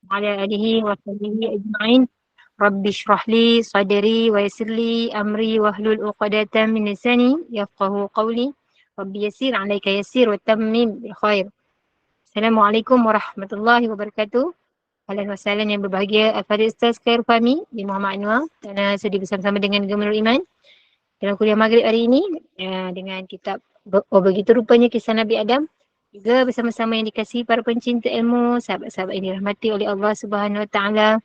وعلى آله وصحبه أجمعين. رب اشرح لي صدري ويسر لي أمري واحلل عقدة من لساني يفقه قولي. رب يسير عليك يسير وتمم بالخير. Assalamualaikum warahmatullahi wabarakatuh. Ahlan wa sahlan yang berbahagia Al-Fadhil Ustaz Khair Fahmi bin Muhammad Anwar kerana sudi bersama-sama dengan Gemerul Iman dalam kuliah maghrib hari ini dengan kitab Begitu Rupanya Kisah Nabi Adam, juga bersama-sama yang dikasihi para pencinta ilmu, sahabat-sahabat yang dirahmati oleh Allah Subhanahu Wa Taala.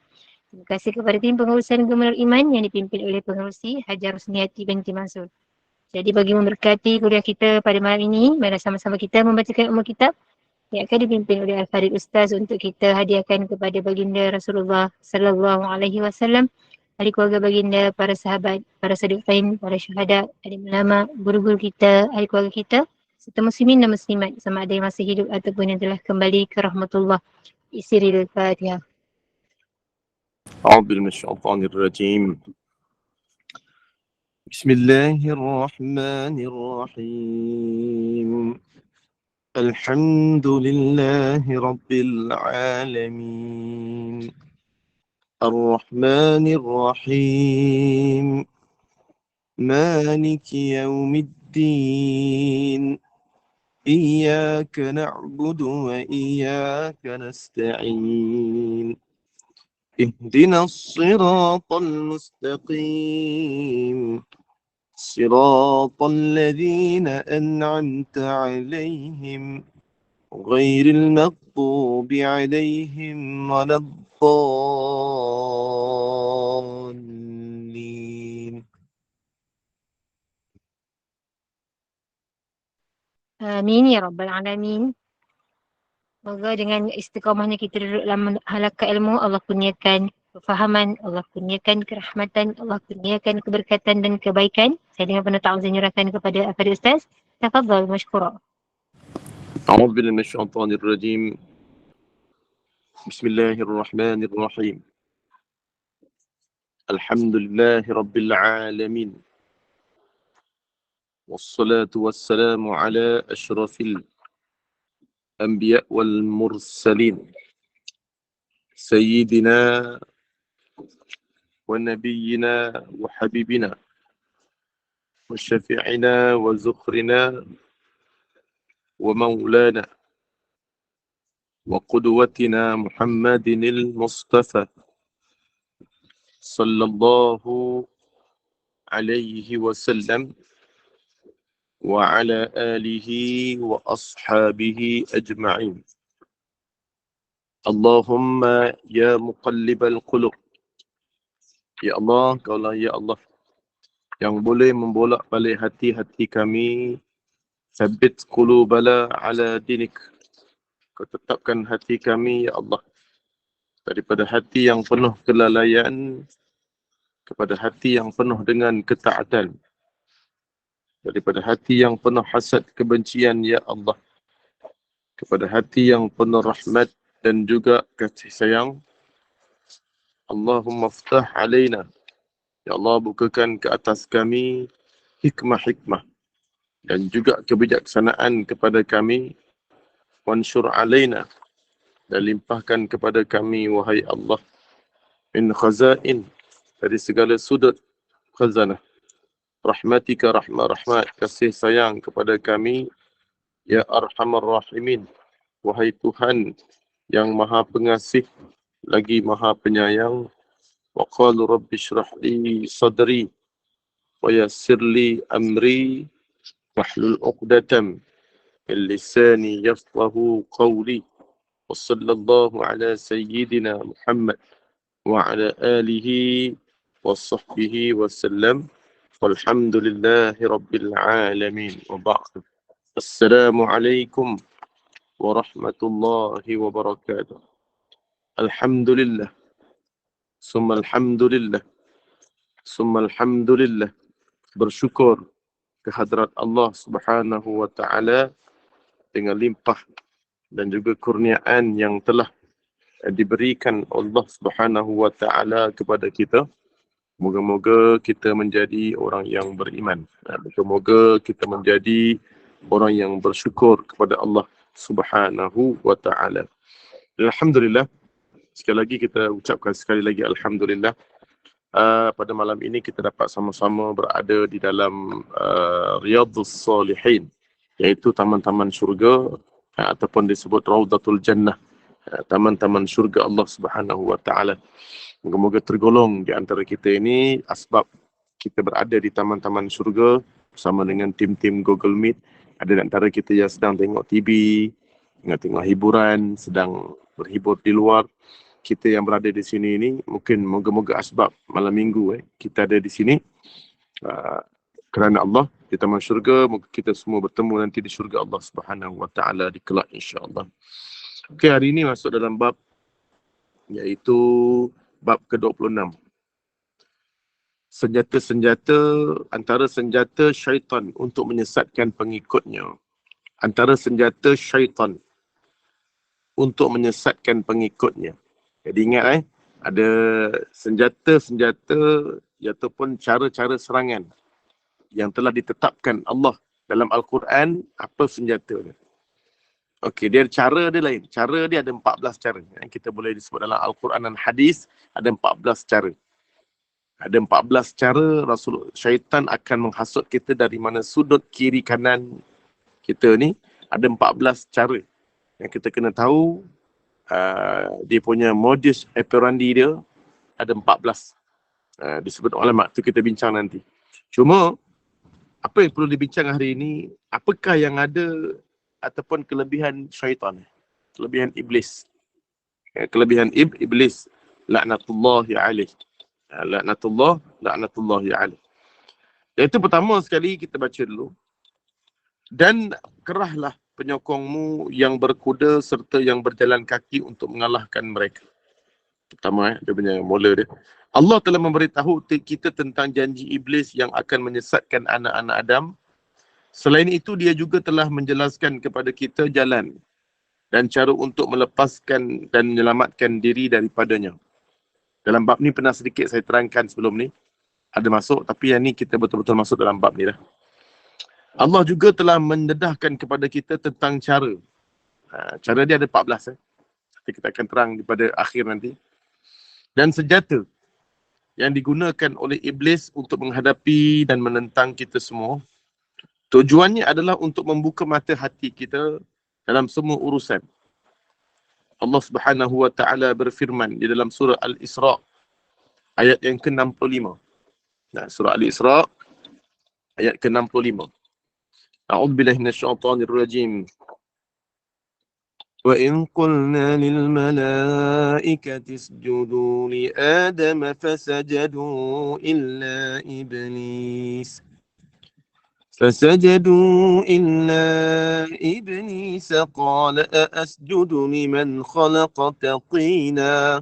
Terima kasih kepada tim pengurusan Gemerul Iman yang dipimpin oleh pengerusi Hajar Husniati binti Mansur. Jadi bagi memberkati kuliah kita pada malam ini, mari sama-sama kita membacakan umul kitab yang akan dipimpin oleh Al-Fadhil Ustaz untuk kita hadiahkan kepada baginda Rasulullah sallallahu alaihi wasallam, ahli keluarga baginda, para sahabat, para sadiqin, para syuhada, alim ulama, guru-guru kita, ahli keluarga kita, serta muslimin dan muslimat sama ada yang masih hidup ataupun yang telah kembali ke rahmatullah. Isiril Fatihah. أعوذ بالله من الشيطان الرجيم. بسم الله الرحمن الرحيم. الحمد لله رب العالمين الرحمن الرحيم مالك يوم الدين إياك نعبد وإياك نستعين اهدنا الصراط المستقيم صراط الذين أنعمت عليهم غير المغضوب عليهم ولا الضالين. Amin ya rabbal alamin. Semoga dengan istiqamahnya kita duduk dalam halaqah ilmu, Allah kurniakan kefahaman, Allah kurniakan kerahmatan, Allah kurniakan keberkatan dan kebaikan. Saya dengan penuh ta'awun menyerahkan kepada Al-Fadhil Ustaz. Tafadhal mashkura. أعوذ بالله من الشيطان الرجيم. بسم الله الرحمن الرحيم. الحمد لله رب العالمين والصلاة والسلام على أشرف الأنبياء والمرسلين سيدنا ونبينا وحبيبنا وشفيعنا وزخرنا ومولانا وقدوتنا محمد المصطفى صلى الله عليه وسلم وعلى آله وأصحابه أجمعين. اللهم يا مقلب القلوب، ya Allah, Kaulah ya Allah yang boleh membolak balik hati-hati kami. Sabit qulubana ala dinik, Kau tetapkan hati kami ya Allah daripada hati yang penuh kelalaian kepada hati yang penuh dengan ketaatan, daripada hati yang penuh hasad kebencian ya Allah kepada hati yang penuh rahmat dan juga kasih sayang. Allahumma ftah alaina, ya Allah, bukakan ke atas kami hikmah-hikmah dan juga kebijaksanaan kepada kami. Wansyur alaina, dan limpahkan kepada kami wahai Allah min khazain, dari segala sudut khazanah rahmatika, rahmat kasih sayang kepada kami ya arhamar rahimin, wahai Tuhan yang maha pengasih lagi maha penyayang. Wa qalu rabbi shrah li sadri wa yassir li amri wahlul 'uqdatam min lisani yafqahu qawli. Wa sallallahu ala sayyidina Muhammad wa ala alihi wa sahbihi wa sallam. Walhamdulillahi rabbil alamin. Wa ba'd. Assalamualaikum warahmatullahi wabarakatuh. Alhamdulillah, summa alhamdulillah, summa alhamdulillah. Bersyukur kehadrat Allah Subhanahu wa taala dengan limpah dan juga kurniaan yang telah diberikan Allah Subhanahu wa taala kepada kita. Moga-moga kita menjadi orang yang beriman. Moga-moga kita menjadi orang yang bersyukur kepada Allah Subhanahu wa taala. Alhamdulillah, Sekali lagi kita ucapkan sekali lagi Alhamdulillah. Pada malam ini kita dapat sama-sama berada di dalam Riyadhus Salihin, iaitu taman-taman syurga ataupun disebut Raudatul Jannah, taman-taman syurga Allah Subhanahu wa taala. Moga-moga tergolong di antara kita ini asbab kita berada di taman-taman syurga bersama dengan tim-tim Google Meet. Ada di antara kita yang sedang tengok TV, tengok hiburan, sedang berhibur di luar. Kita yang berada di sini ini mungkin moga-moga asbab malam minggu kita ada di sini kerana Allah di taman syurga. Moga kita semua bertemu nanti di syurga Allah Subhanahu wa taala di kelak insya-Allah. Okey, hari ini masuk dalam bab iaitu bab ke-26. Senjata-senjata, antara senjata syaitan untuk menyesatkan pengikutnya. Antara senjata syaitan untuk menyesatkan pengikutnya. Jadi ingat ada senjata-senjata ataupun cara-cara serangan yang telah ditetapkan Allah dalam Al-Quran. Apa senjata dia? Okey, dia cara dia lain. Cara dia ada 14 cara. Kita boleh disebut dalam Al-Quran dan hadis ada 14 cara. Ada 14 cara syaitan akan menghasut kita dari mana sudut kiri kanan kita ni. Ada 14 cara yang kita kena tahu. Dia punya modus operandi dia ada 14. Disebut ulama, tu kita bincang nanti. Cuma apa yang perlu dibincang hari ini, apakah yang ada ataupun kelebihan syaitan, kelebihan iblis. Kelebihan iblis, laknatullahi alaih. Laknatullahi alaih. Yang itu pertama sekali kita baca dulu. Dan kerahlah penyokongmu yang berkuda serta yang berjalan kaki untuk mengalahkan mereka. Pertama dia punya mula dia. Allah telah memberitahu kita tentang janji iblis yang akan menyesatkan anak-anak Adam. Selain itu dia juga telah menjelaskan kepada kita jalan dan cara untuk melepaskan dan menyelamatkan diri daripadanya. Dalam bab ni pernah sedikit saya terangkan sebelum ni. Ada masuk, tapi yang ni kita betul-betul masuk dalam bab ni dah. Allah juga telah mendedahkan kepada kita tentang cara. Cara dia ada 14. Nanti kita akan terang pada akhir nanti. Dan senjata yang digunakan oleh iblis untuk menghadapi dan menentang kita semua. Tujuannya adalah untuk membuka mata hati kita dalam semua urusan. Allah Subhanahu wa taala berfirman di dalam surah Al-Isra ayat yang ke-65. Surah Al-Isra ayat ke-65. A'udzubillahi minasyaitonir rajim. Wa in qulna lil malaikati isjudu li Adam fasajadu illa iblis. فسجدوا إلا إبليس قال أأسجد لمن خلقت طينا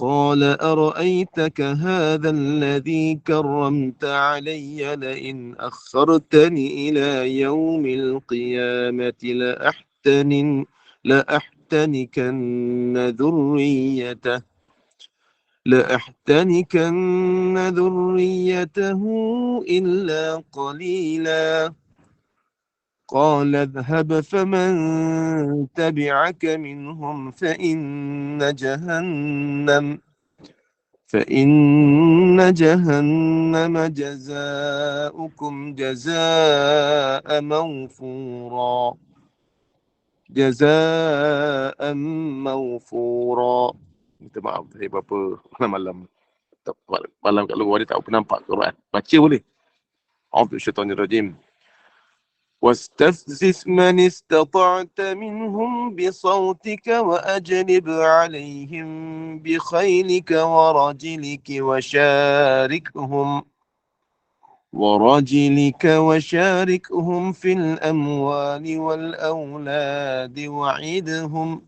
قال أرأيتك هذا الذي كرمت علي لئن أخرتني إلى يوم القيامة لأحتنكن ذريته إلا قليلا قال اذهب فمن تبعك منهم فإن جهنم جزاؤكم جزاء موفورا. Minta maaf saya berapa malam kat luar dia tak nampak Quran. Baca boleh. A'udzubillahi واستفزز من استطعت منهم بصوتك وأجلب عليهم بخيلك ورجلك في الأموال والأولاد وعدهم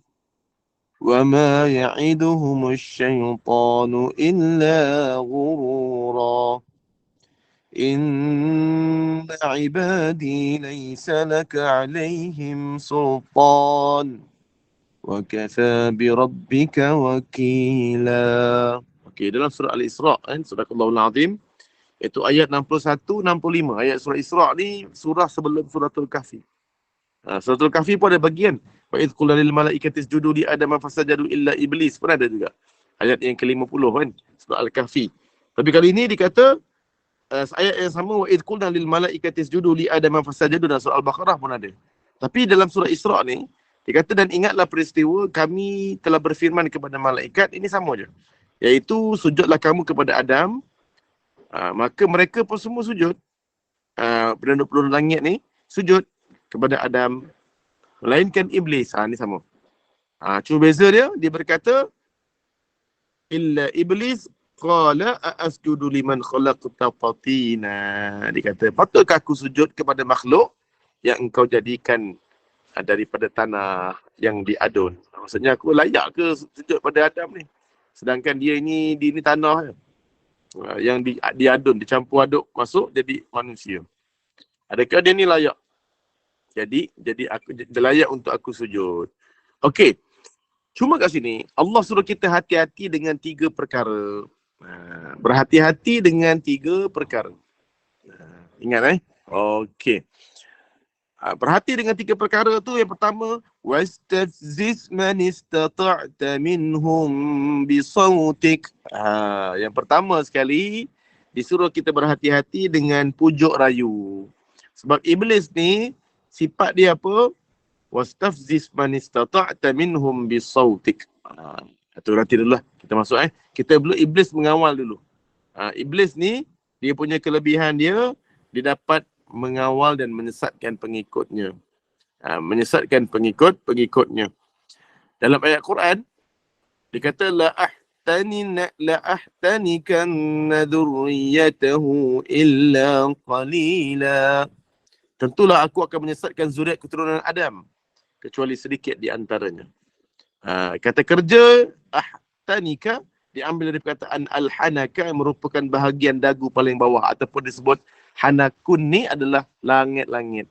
وما يعدهم الشيطان إلا غرورا إن عبادي ليس لك عليهم سلطان وكفى بربك وكيلا. Okey, dalam surah Al-Isra, Sadaqallahul Azim, iaitu ayat 61-65. Ayat surah Isra ni surah sebelum suratul Kahfi. Suratul Kahfi pun ada bagian Wa idh qulna lil malaikati isjudu li adama fasajadu illa iblis. Pernah ada juga. Ayat yang ke-50 kan, surah Al-Kahfi. Tapi kali ini dikata ayat yang sama, wa idh qulna lil malaikati isjudu li adama fasajadu, dan surah Al-Baqarah pun ada. Tapi dalam surah Isra ni dikata, dan ingatlah peristiwa kami telah berfirman kepada malaikat, ini sama je. Iaitu sujudlah kamu kepada Adam. Maka mereka pun semua sujud. Penduduk-penduduk langit ni sujud kepada Adam, melainkan iblis. Ni sama. Cuma beza dia berkata, illa iblis qala asjudu liman khalaqta tatina. Dia kata, patutkah aku sujud kepada makhluk yang engkau jadikan daripada tanah yang diadun. Maksudnya aku layak ke sujud pada Adam ni? Sedangkan dia ni tanah yang diadun, dicampur aduk masuk jadi manusia. Adakah dia ni layak? Jadi dia layak untuk aku sujud. Okey. Cuma kat sini Allah suruh kita hati-hati dengan 3 perkara. Berhati-hati dengan 3 perkara. Ingat Okey. Perhati dengan 3 perkara tu. Yang pertama, wastafziz man istata'ta minhum bisautik. Yang pertama sekali disuruh kita berhati-hati dengan pujuk rayu. Sebab iblis ni sifat dia apa? Wastafziz man istata'ta minhum bisautik. Itu nanti dulu lah kita masuk Kita dulu iblis mengawal dulu. Iblis ni dia punya kelebihan dia dapat mengawal dan menyesatkan pengikutnya. Menyesatkan pengikutnya. Dalam ayat Quran dikata la ahtanikanna dzurriyyatahu illa qalila. Tentulah aku akan menyesatkan zuriat keturunan Adam kecuali sedikit di antaranya. Kata kerja ahtanika diambil dari perkataan al-hanaka yang merupakan bahagian dagu paling bawah, ataupun disebut hanakun ni adalah langit-langit.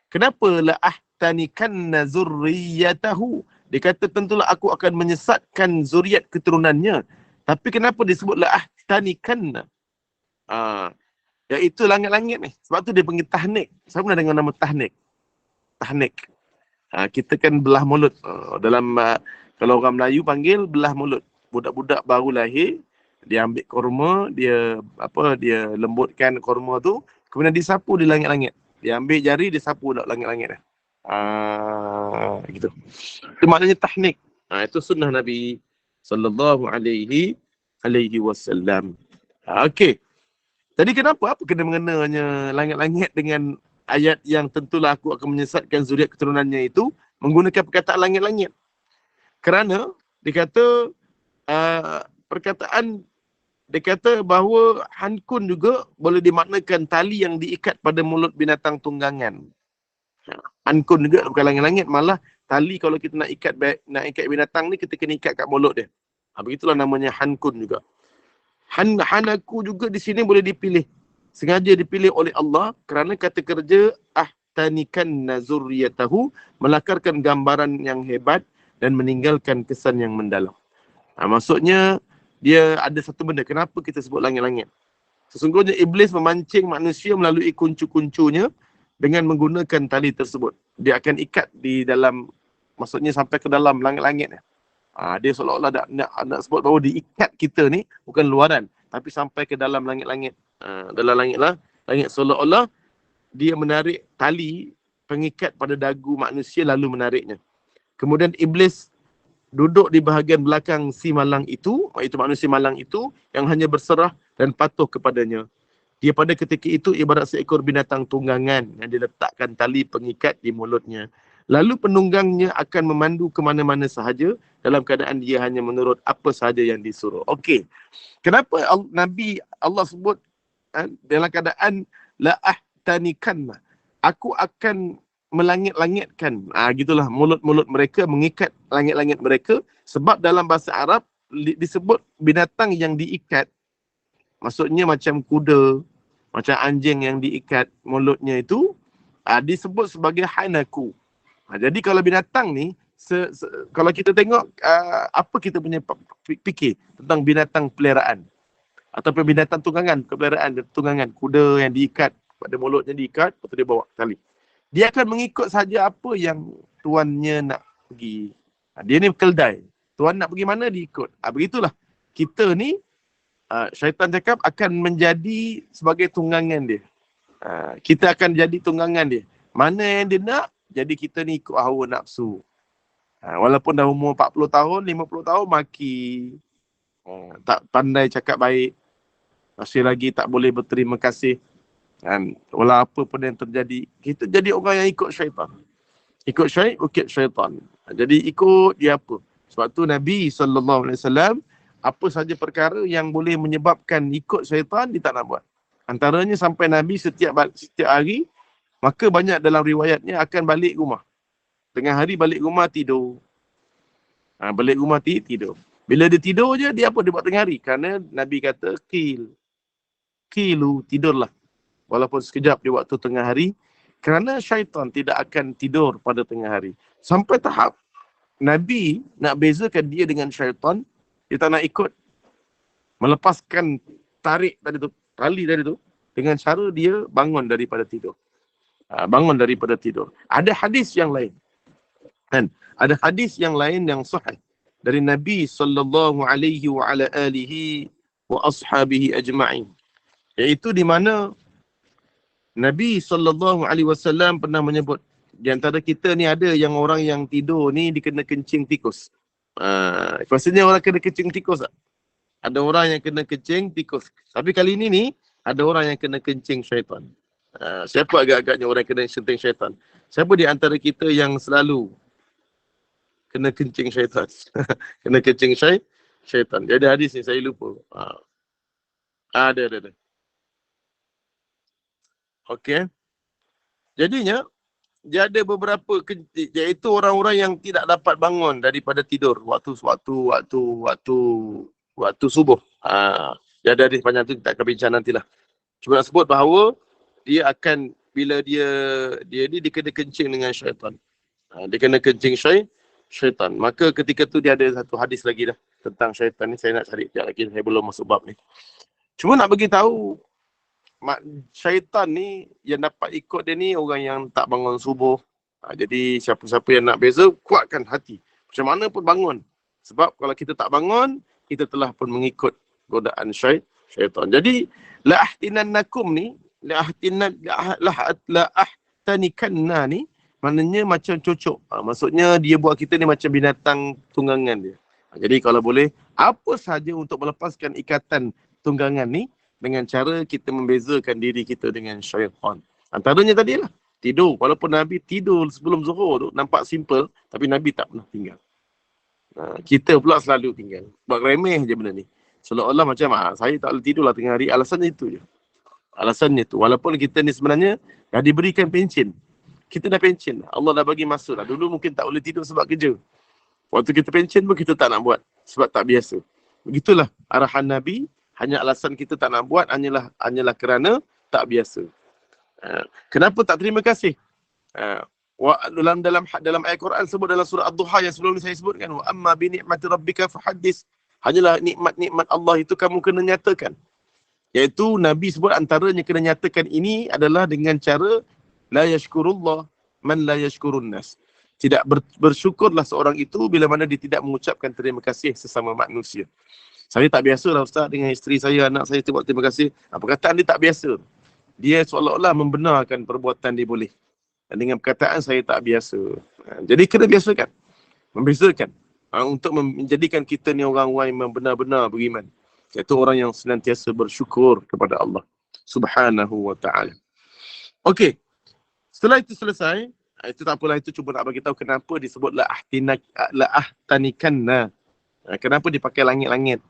Kenapa la ahtanikanna zurriyatahu? Dia kata tentulah aku akan menyesatkan zuriat keturunannya. Tapi kenapa disebut la ahtanikanna? Iaitu langit-langit ni. Sebab tu dia panggil tahnik. Saya pernah dengar nama tahnik. Tahnik. Kita kan belah mulut. Dalam kalau orang Melayu panggil belah mulut. Budak-budak baru lahir, dia ambil korma, dia lembutkan korma tu, kemudian disapu di langit-langit. Dia ambil jari, dia sapu dekat langit-langit dah. Gitu. Itu maknanya tahnik. Itu sunnah Nabi sallallahu alaihi wasallam. Okey. Tadi kenapa? Apa kena mengenanya langit-langit dengan ayat yang tentulah aku akan menyesatkan zuriat keturunannya itu menggunakan perkataan langit-langit? Kerana dikata perkataan dia kata bahawa hankun juga boleh dimaknakan tali yang diikat pada mulut binatang tunggangan. Hankun juga bukan langit-langit, malah tali kalau kita nak ikat binatang ni, kita kena ikat kat mulut dia. Begitulah namanya hankun juga. Hanaku juga di sini boleh dipilih. Sengaja dipilih oleh Allah kerana kata kerja ahtanikanna zurriyatahu melakarkan gambaran yang hebat dan meninggalkan kesan yang mendalam. Maksudnya dia ada satu benda. Kenapa kita sebut langit-langit? Sesungguhnya iblis memancing manusia melalui kuncu-kuncunya dengan menggunakan tali tersebut. Dia akan ikat di dalam, maksudnya sampai ke dalam langit-langit. Dia seolah-olah nak sebut bahawa diikat kita ni bukan luaran, tapi sampai ke dalam langit-langit. Dalam langit seolah-olah dia menarik tali pengikat pada dagu manusia lalu menariknya. Kemudian iblis duduk di bahagian belakang si malang itu, iaitu manusia malang itu, yang hanya berserah dan patuh kepadanya. Dia pada ketika itu ibarat seekor binatang tunggangan yang diletakkan tali pengikat di mulutnya. Lalu penunggangnya akan memandu ke mana-mana sahaja dalam keadaan dia hanya menurut apa sahaja yang disuruh. Okey. Kenapa Nabi Allah sebut dalam keadaan la ahtanikanna? Aku akan melangit-langitkan. Gitulah mulut-mulut mereka, mengikat langit-langit mereka. Sebab dalam bahasa Arab disebut binatang yang diikat. Maksudnya macam kuda, macam anjing yang diikat mulutnya itu, disebut sebagai hanaku. Jadi kalau binatang ni, kalau kita tengok apa kita punya fikir tentang binatang peliharaan ataupun binatang tunggangan, tunggangan, kuda yang diikat pada mulutnya, diikat, lepas tu dia bawa tali. Dia akan mengikut saja apa yang tuannya nak pergi. Dia ni keldai. Tuan nak pergi mana, dia ikut. Begitulah. Kita ni, syaitan cakap akan menjadi sebagai tunggangan dia. Kita akan jadi tunggangan dia. Mana yang dia nak, jadi kita ni ikut hawa nafsu. Walaupun dah umur 40 tahun, 50 tahun, maki. Tak pandai cakap baik. Masih lagi tak boleh berterima kasih. Walau apa pun yang terjadi, kita jadi orang yang ikut syaitan. Ikut syaitan. Jadi ikut dia apa? Sebab tu Nabi SAW, apa saja perkara yang boleh menyebabkan ikut syaitan, dia tak nak buat. Antaranya sampai Nabi setiap hari, maka banyak dalam riwayatnya akan balik rumah. Tengah hari balik rumah tidur. Balik rumah tidur. Bila dia tidur je, dia apa? Dia buat tengah hari. Kerana Nabi kata, Kilu, tidurlah. Walaupun sekejap di waktu tengah hari. Kerana syaitan tidak akan tidur pada tengah hari. Sampai tahap Nabi nak bezakan dia dengan syaitan, dia tak nak ikut. Melepaskan tali tadi tu, dengan cara dia bangun daripada tidur. Ada hadis yang lain. Ada hadis yang lain yang sahih dari Nabi sallallahu alaihi wa ala alihi wa ashabihi ajma'in. Iaitu di mana Nabi sallallahu alaihi wasallam pernah menyebut, di antara kita ni ada yang orang yang tidur ni dikena kencing tikus. Maksudnya orang kena kencing tikus tak? Ada orang yang kena kencing tikus. Tapi kali ini ni ada orang yang kena kencing syaitan. Siapa agak-agaknya orang yang kena kencing syaitan? Siapa di antara kita yang selalu kena kencing syaitan? Kena kencing syaitan. Dia ada hadis ni, saya lupa. Ada. Okey. Jadinya, dia ada beberapa, iaitu orang-orang yang tidak dapat bangun daripada tidur waktu subuh. Dia ada hadis panjang tu, kita akan bincang nantilah. Cuma nak sebut bahawa dia akan, bila dia ni kena kencing dengan syaitan. Dia kena kencing syaitan. Maka ketika tu dia ada satu hadis lagi dah tentang syaitan ni. Saya nak cari sekejap lagi, saya belum masuk bab ni. Cuma nak bagi tahu, syaitan ni yang dapat ikut dia ni orang yang tak bangun subuh. Jadi siapa-siapa yang nak beza, kuatkan hati. Macam mana pun bangun. Sebab kalau kita tak bangun, kita telah pun mengikut godaan syaitan. Jadi la'ahtinannakum ni, la'ahtanikanna ni, maknanya macam cocok. Maksudnya dia buat kita ni macam binatang tunggangan dia. Jadi kalau boleh, apa sahaja untuk melepaskan ikatan tunggangan ni, dengan cara kita membezakan diri kita dengan syaitan. Antaranya tadi lah, tidur. Walaupun Nabi tidur sebelum zuhur tu, nampak simple, tapi Nabi tak pernah tinggal. Kita pula selalu tinggal. Buat remeh je benda ni. Seolah-olah macam, saya tak boleh tidur lah tengah hari. Alasannya itu je. Alasannya tu. Walaupun kita ni sebenarnya dah diberikan pencen. Kita dah pencen. Allah dah bagi masa lah. Dulu mungkin tak boleh tidur sebab kerja. Waktu kita pencen pun kita tak nak buat. Sebab tak biasa. Begitulah arahan Nabi. Hanya alasan kita tak nak buat hanyalah kerana tak biasa. Kenapa tak terima kasih? Dalam ayat Quran sebut dalam surah Ad-Duha yang sebelum ni saya sebutkan, wa amma bi ni'mati rabbika fahaddis. Hanyalah nikmat-nikmat Allah itu kamu kena nyatakan. Iaitu Nabi sebut antaranya kena nyatakan ini adalah dengan cara la yashkurullah man la yashkurun nas. Tidak bersyukurlah seorang itu bila mana dia tidak mengucapkan terima kasih sesama manusia. Saya tak biasa lah Ustaz dengan isteri saya, anak saya buat terima kasih. Perkataan dia tak biasa. Dia seolah-olah membenarkan perbuatan dia boleh. Dan dengan perkataan saya tak biasa. Jadi kena biasakan. Membezakan. Untuk menjadikan kita ni orang-orang yang benar-benar beriman. Iaitu orang yang senantiasa bersyukur kepada Allah Subhanahu wa ta'ala. Okey. Setelah itu selesai, itu tak apalah, itu cuba nak bagi tahu kenapa disebut la'ahtanikanna. Kenapa dipakai langit-langit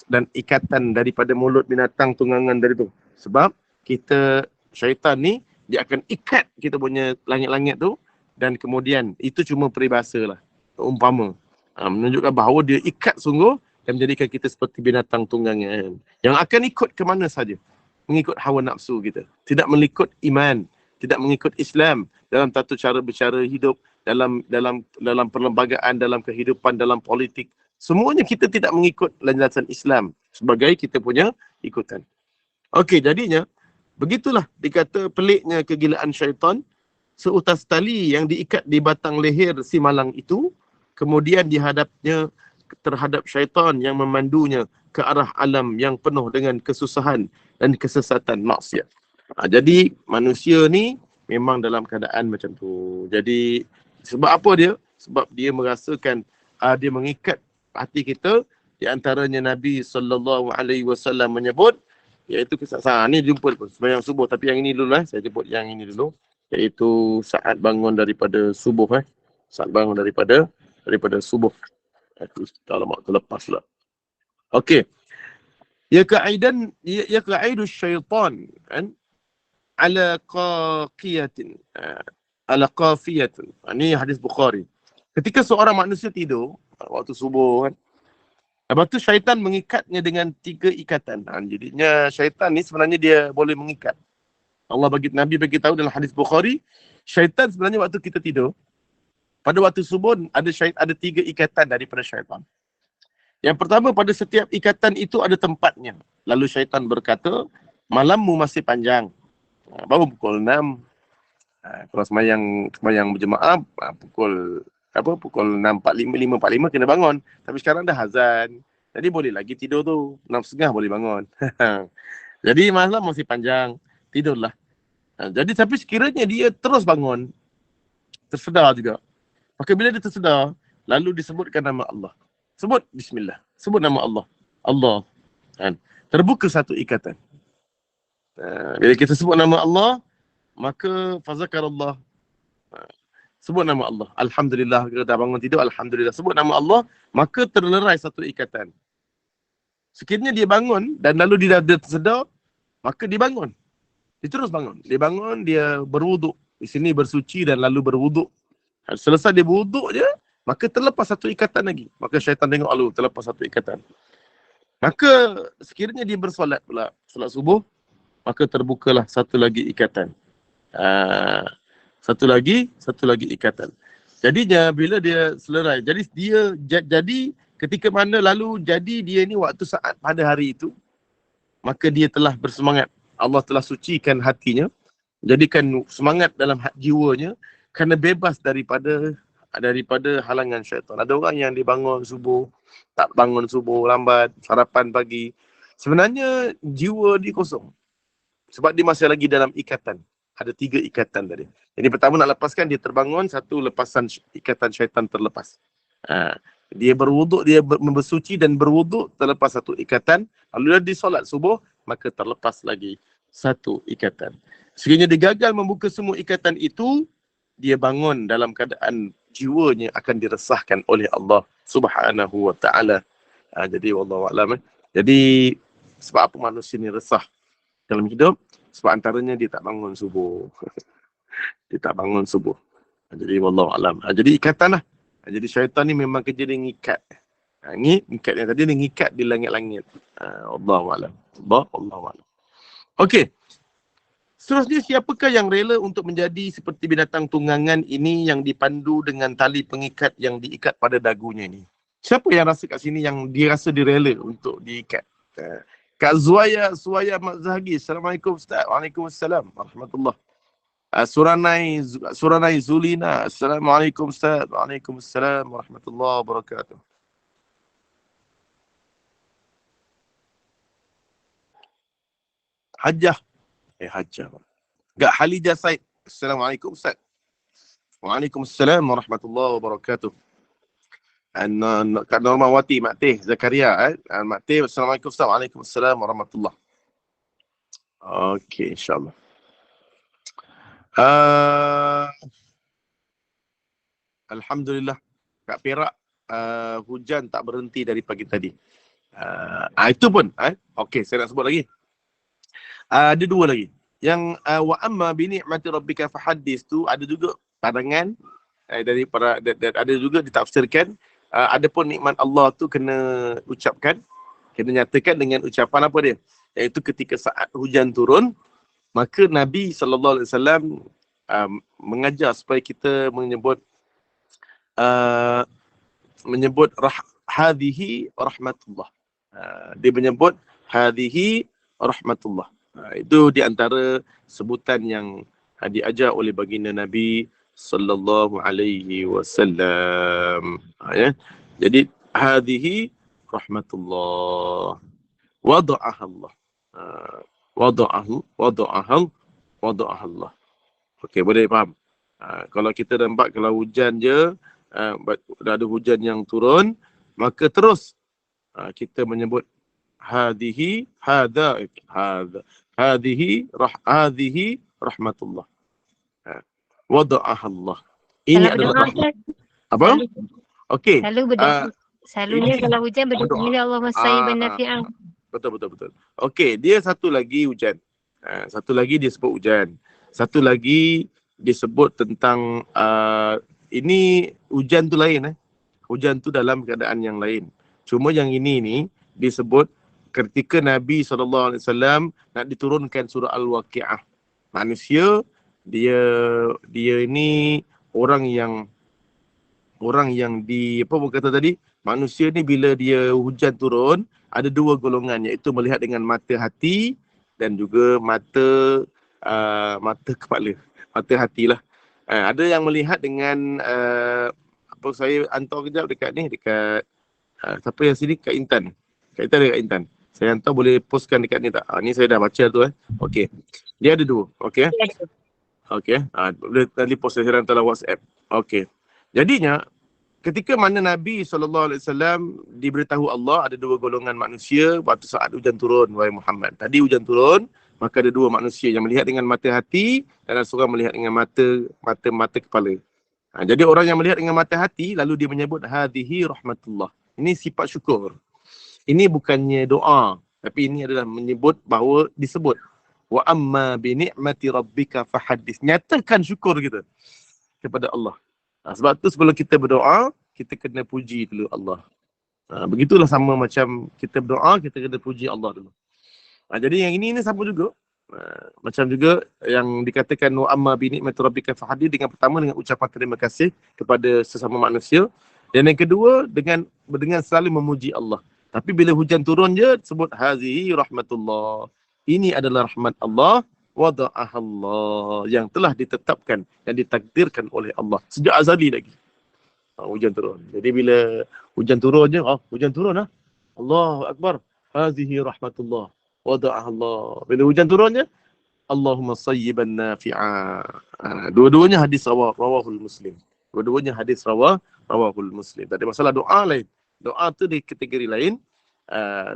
dan ikatan daripada mulut binatang tunggangan dari tu. Sebab kita, syaitan ni, dia akan ikat kita punya langit-langit tu dan kemudian itu cuma peribahasa lah. Umpama. Menunjukkan bahawa dia ikat sungguh dan menjadikan kita seperti binatang tunggangan. Yang akan ikut ke mana saja. Mengikut hawa nafsu kita. Tidak mengikut iman. Tidak mengikut Islam dalam tata cara bercara hidup, dalam perlembagaan, dalam kehidupan, dalam politik. Semuanya kita tidak mengikut landasan Islam sebagai kita punya ikutan. Okey, jadinya begitulah dikata peliknya kegilaan syaitan. seutas tali yang diikat di batang leher si malang itu, kemudian dihadapnya terhadap syaitan yang memandunya ke arah alam yang penuh dengan kesusahan dan kesesatan maksiat. Jadi manusia ni memang dalam keadaan macam tu. Jadi sebab apa dia? Sebab dia merasakan dia mengikat hati kita. Di antaranya Nabi SAW menyebut, iaitu kesaksian. Ni jumpa sembahyang subuh, tapi yang ini dulu saya jemput yang ini dulu, iaitu saat bangun daripada subuh saat bangun daripada subuh. Itu alamak terlepas lah. Okey. Ya ka'aidu syaitan kan ala qaqiyatin ala qafiyatin. Ini hadis Bukhari. Ketika seorang manusia tidur waktu subuh kan, lepas tu syaitan mengikatnya dengan 3 ikatan. Jadinya syaitan ni sebenarnya dia boleh mengikat. Nabi bagi tahu dalam hadis Bukhari, syaitan sebenarnya waktu kita tidur, pada waktu subuh ada 3 ikatan daripada syaitan. Yang pertama, pada setiap ikatan itu ada tempatnya. Lalu syaitan berkata, malammu masih panjang. Baru pukul 6. Kalau semayang berjemaah, pukul 6.45, 5.45 kena bangun. Tapi sekarang dah azan. Jadi boleh lagi tidur tu. 6.30 boleh bangun. Jadi malam masih panjang. Tidurlah. Jadi tapi sekiranya dia terus bangun, tersedar juga. Maka bila dia tersedar, lalu disebutkan nama Allah. Sebut bismillah. Sebut nama Allah. Allah. Terbuka satu ikatan. Bila kita sebut nama Allah, maka fazakarallah. Sebut nama Allah. Alhamdulillah. Kita dah bangun tidur, Alhamdulillah. Sebut nama Allah, maka terlerai satu ikatan. Sekiranya dia bangun dan lalu dia tersedar, maka dia bangun. Dia terus bangun. Dia bangun, dia berwuduk. Di sini bersuci dan lalu berwuduk. Selesai dia berwuduk je, maka terlepas satu ikatan lagi. Maka syaitan tengok lalu terlepas satu ikatan. Maka sekiranya dia bersolat pula, solat subuh, maka terbukalah satu lagi ikatan. Satu lagi ikatan. Jadinya bila dia selerai, jadi ketika mana lalu jadi dia ni waktu saat pada hari itu, maka dia telah bersemangat. Allah telah sucikan hatinya, jadikan semangat dalam jiwanya kerana bebas daripada halangan syaitan. Ada orang yang dia bangun subuh, tak bangun subuh, lambat, sarapan pagi. Sebenarnya jiwa dia kosong. Sebab dia masih lagi dalam ikatan. Ada 3 ikatan tadi. Jadi pertama nak lepaskan, dia terbangun, satu lepasan ikatan syaitan terlepas. Dia berwuduk, dia bersuci dan berwuduk, terlepas satu ikatan. Lalu dia solat subuh, maka terlepas lagi satu ikatan. Sekiranya dia gagal membuka semua ikatan itu, dia bangun dalam keadaan jiwanya akan diresahkan oleh Allah Subhanahu wa ta'ala. Jadi wallahu a'lam. Jadi sebab apa manusia ni resah dalam hidup? Sebab antaranya dia tak bangun subuh. Dia tak bangun subuh. Jadi wallahu a'lam. Jadi ikatan lah. Jadi syaitan ni memang kerja dia ngikat. Ngikat yang tadi dia ngikat di langit-langit. Wallahu a'lam. Wallahu a'lam. Okey. Seterusnya, siapakah yang rela untuk menjadi seperti binatang tunggangan ini yang dipandu dengan tali pengikat yang diikat pada dagunya ini? Siapa yang rasa kat sini yang dia rasa dia rela untuk diikat? Kak Suwaya Mak Zahagi. Assalamualaikum Ustaz. Waalaikumsalam warahmatullahi. Suranai Zulina. Assalamualaikum Ustaz. Waalaikumsalam warahmatullahi wabarakatuh. Hajjah. Hajjah. Gak Halijah Said. Assalamualaikum Ustaz. Waalaikumsalam warahmatullahi wabarakatuh. Kak Normawati, Mak Teh, Zakaria. Mak Teh, Assalamualaikum Ustaz. Waalaikumsalam warahmatullahi. Okey, insyaAllah. Alhamdulillah. Kak Perak, hujan tak berhenti dari pagi tadi. Itu pun. Okey, saya nak sebut lagi. Ada 2 lagi. Yang wa amma bi ni'mati rabbika fahaddis tu ada juga pandangan dari para ada juga ditafsirkan adapun nikmat Allah tu kena ucapkan, kena nyatakan dengan ucapan apa dia? Iaitu ketika saat hujan turun, maka Nabi sallallahu alaihi wasallam mengajar supaya kita menyebut hadhihi rahmatullah. Dia menyebut hadhihi rahmatullah. Itu di antara sebutan yang diajar oleh baginda Nabi sallallahu alaihi wasallam. Ya. Jadi hadhihi rahmatullah wada'aha Allah. Wada'aha Allah. Okey, boleh faham? Kalau kita nampak kalau hujan je, dah ada hujan yang turun, maka terus kita menyebut hadhihi rahmatullah. Wada'aha Allah. Ini Kalau adalah berdoa rahmat. kan, Apa? selalu, Okey. selalu berdoa. Selalunya Ini kalau hujan berdoa, berdoa. bila Allahumma sayyiban nafi'an. Betul. Okey, dia satu lagi hujan. Satu lagi dia sebut hujan. Satu lagi disebut tentang ini hujan tu lain. Hujan tu dalam keadaan yang lain. Cuma yang ini ni disebut ketika Nabi SAW nak diturunkan surah Al-Waqi'ah. Manusia dia ini orang yang di apa pun kata tadi, manusia ni bila dia hujan turun ada dua golongan, iaitu melihat dengan mata hati dan juga mata kepala, mata hatilah. Ada yang melihat dengan apa, saya hantar kejap dekat siapa yang sini, Kak Intan. Kak Intan ada Kak Intan. Saya hantar, boleh postkan dekat ni tak? Ni saya dah baca tu. Okey. Dia ada dua. Okey. Okey. Boleh nanti post saya hantar dalam WhatsApp. Okey. Jadinya ketika mana Nabi SAW diberitahu Allah ada dua golongan manusia waktu saat hujan turun, wahai Muhammad. Tadi hujan turun, maka ada dua manusia yang melihat dengan mata hati dan ada seorang melihat dengan mata kepala. Jadi orang yang melihat dengan mata hati lalu dia menyebut hadhihi rahmatullah. Ini sifat syukur. Ini bukannya doa, tapi ini adalah menyebut bahawa disebut wa amma bi ni'mati rabbika fahaddits. Nyatakan syukur kita kepada Allah. Sebab tu sebelum kita berdoa, kita kena puji dulu Allah. Begitulah sama macam kita berdoa, kita kena puji Allah dulu. Jadi yang ini sama juga. Macam juga yang dikatakan wa amma bi ni'mati rabbika fahaddits, dengan pertama dengan ucapan terima kasih kepada sesama manusia, dan yang kedua dengan selalu memuji Allah. Tapi bila hujan turun je sebut hazihi rahmatullah. Ini adalah rahmat Allah, wada'aha Allah, yang telah ditetapkan dan ditakdirkan oleh Allah sejak azali lagi. Hujan turun. Jadi bila hujan turun je, hujan turun Allahu Akbar. Hazihi rahmatullah, wada'aha Allah. Bila hujan turun je, Allahumma sayyiban nafi'a. Dua-duanya hadis rawahul Muslim. Dua-duanya hadis rawahul Muslim. Tak ada masalah, doa lain. Doa tu di kategori lain.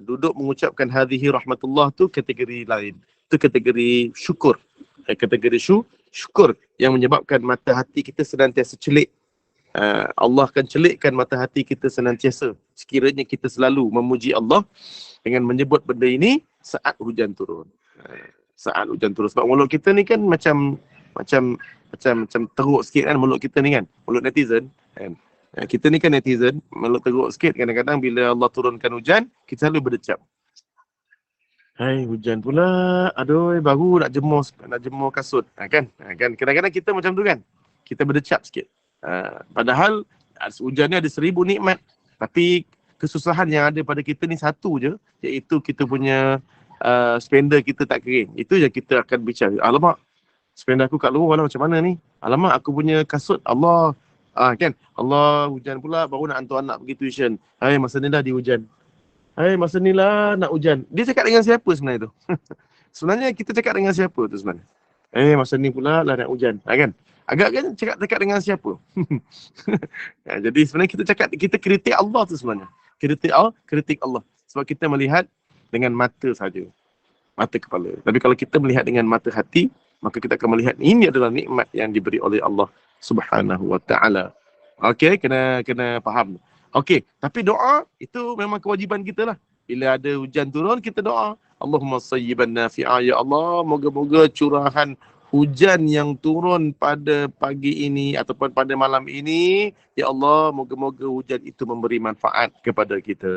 Duduk mengucapkan hadhihi rahmatullah tu kategori lain. Itu kategori syukur. Kategori syukur yang menyebabkan mata hati kita senantiasa celik. Allah akan celikkan mata hati kita senantiasa sekiranya kita selalu memuji Allah dengan menyebut benda ini saat hujan turun. Saat hujan turun. Sebab mulut kita ni kan macam teruk sikit kan mulut kita ni kan. Mulut netizen kan. Kita ni kan netizen, mulut teruk sikit. Kadang-kadang bila Allah turunkan hujan, kita selalu berdecap. Hai, hujan pula. Aduh, baru nak jemur kasut. Kan? Kadang-kadang kita macam tu kan. Kita berdecap sikit. Padahal hujan ni ada 1000 nikmat. Tapi kesusahan yang ada pada kita ni satu je, iaitu kita punya spender kita tak kering. Itu je kita akan bicara. Alamak, spender aku kat luar lah macam mana ni? Alamak, aku punya kasut Allah. Kan? Allah, hujan pula, baru nak hantar anak pergi tuition. Hai, masa ni dah di hujan. Hai, masa ni lah nak hujan. Dia cakap dengan siapa sebenarnya tu? Sebenarnya kita cakap dengan siapa tu sebenarnya? Masa ni pula lah nak hujan. Kan? Agak kan cakap dengan siapa? Jadi sebenarnya kita kritik Allah tu sebenarnya. Kritik Allah. Sebab kita melihat dengan mata saja. Mata kepala. Tapi kalau kita melihat dengan mata hati, maka kita akan melihat ini adalah nikmat yang diberi oleh Allah Subhanahu wa ta'ala. Okey, kena faham. Okey, tapi doa itu memang kewajiban kita lah. Bila ada hujan turun, kita doa. Allahumma sayyiban nafi'a. Ya Allah, moga-moga curahan hujan yang turun pada pagi ini ataupun pada malam ini, ya Allah, moga-moga hujan itu memberi manfaat kepada kita.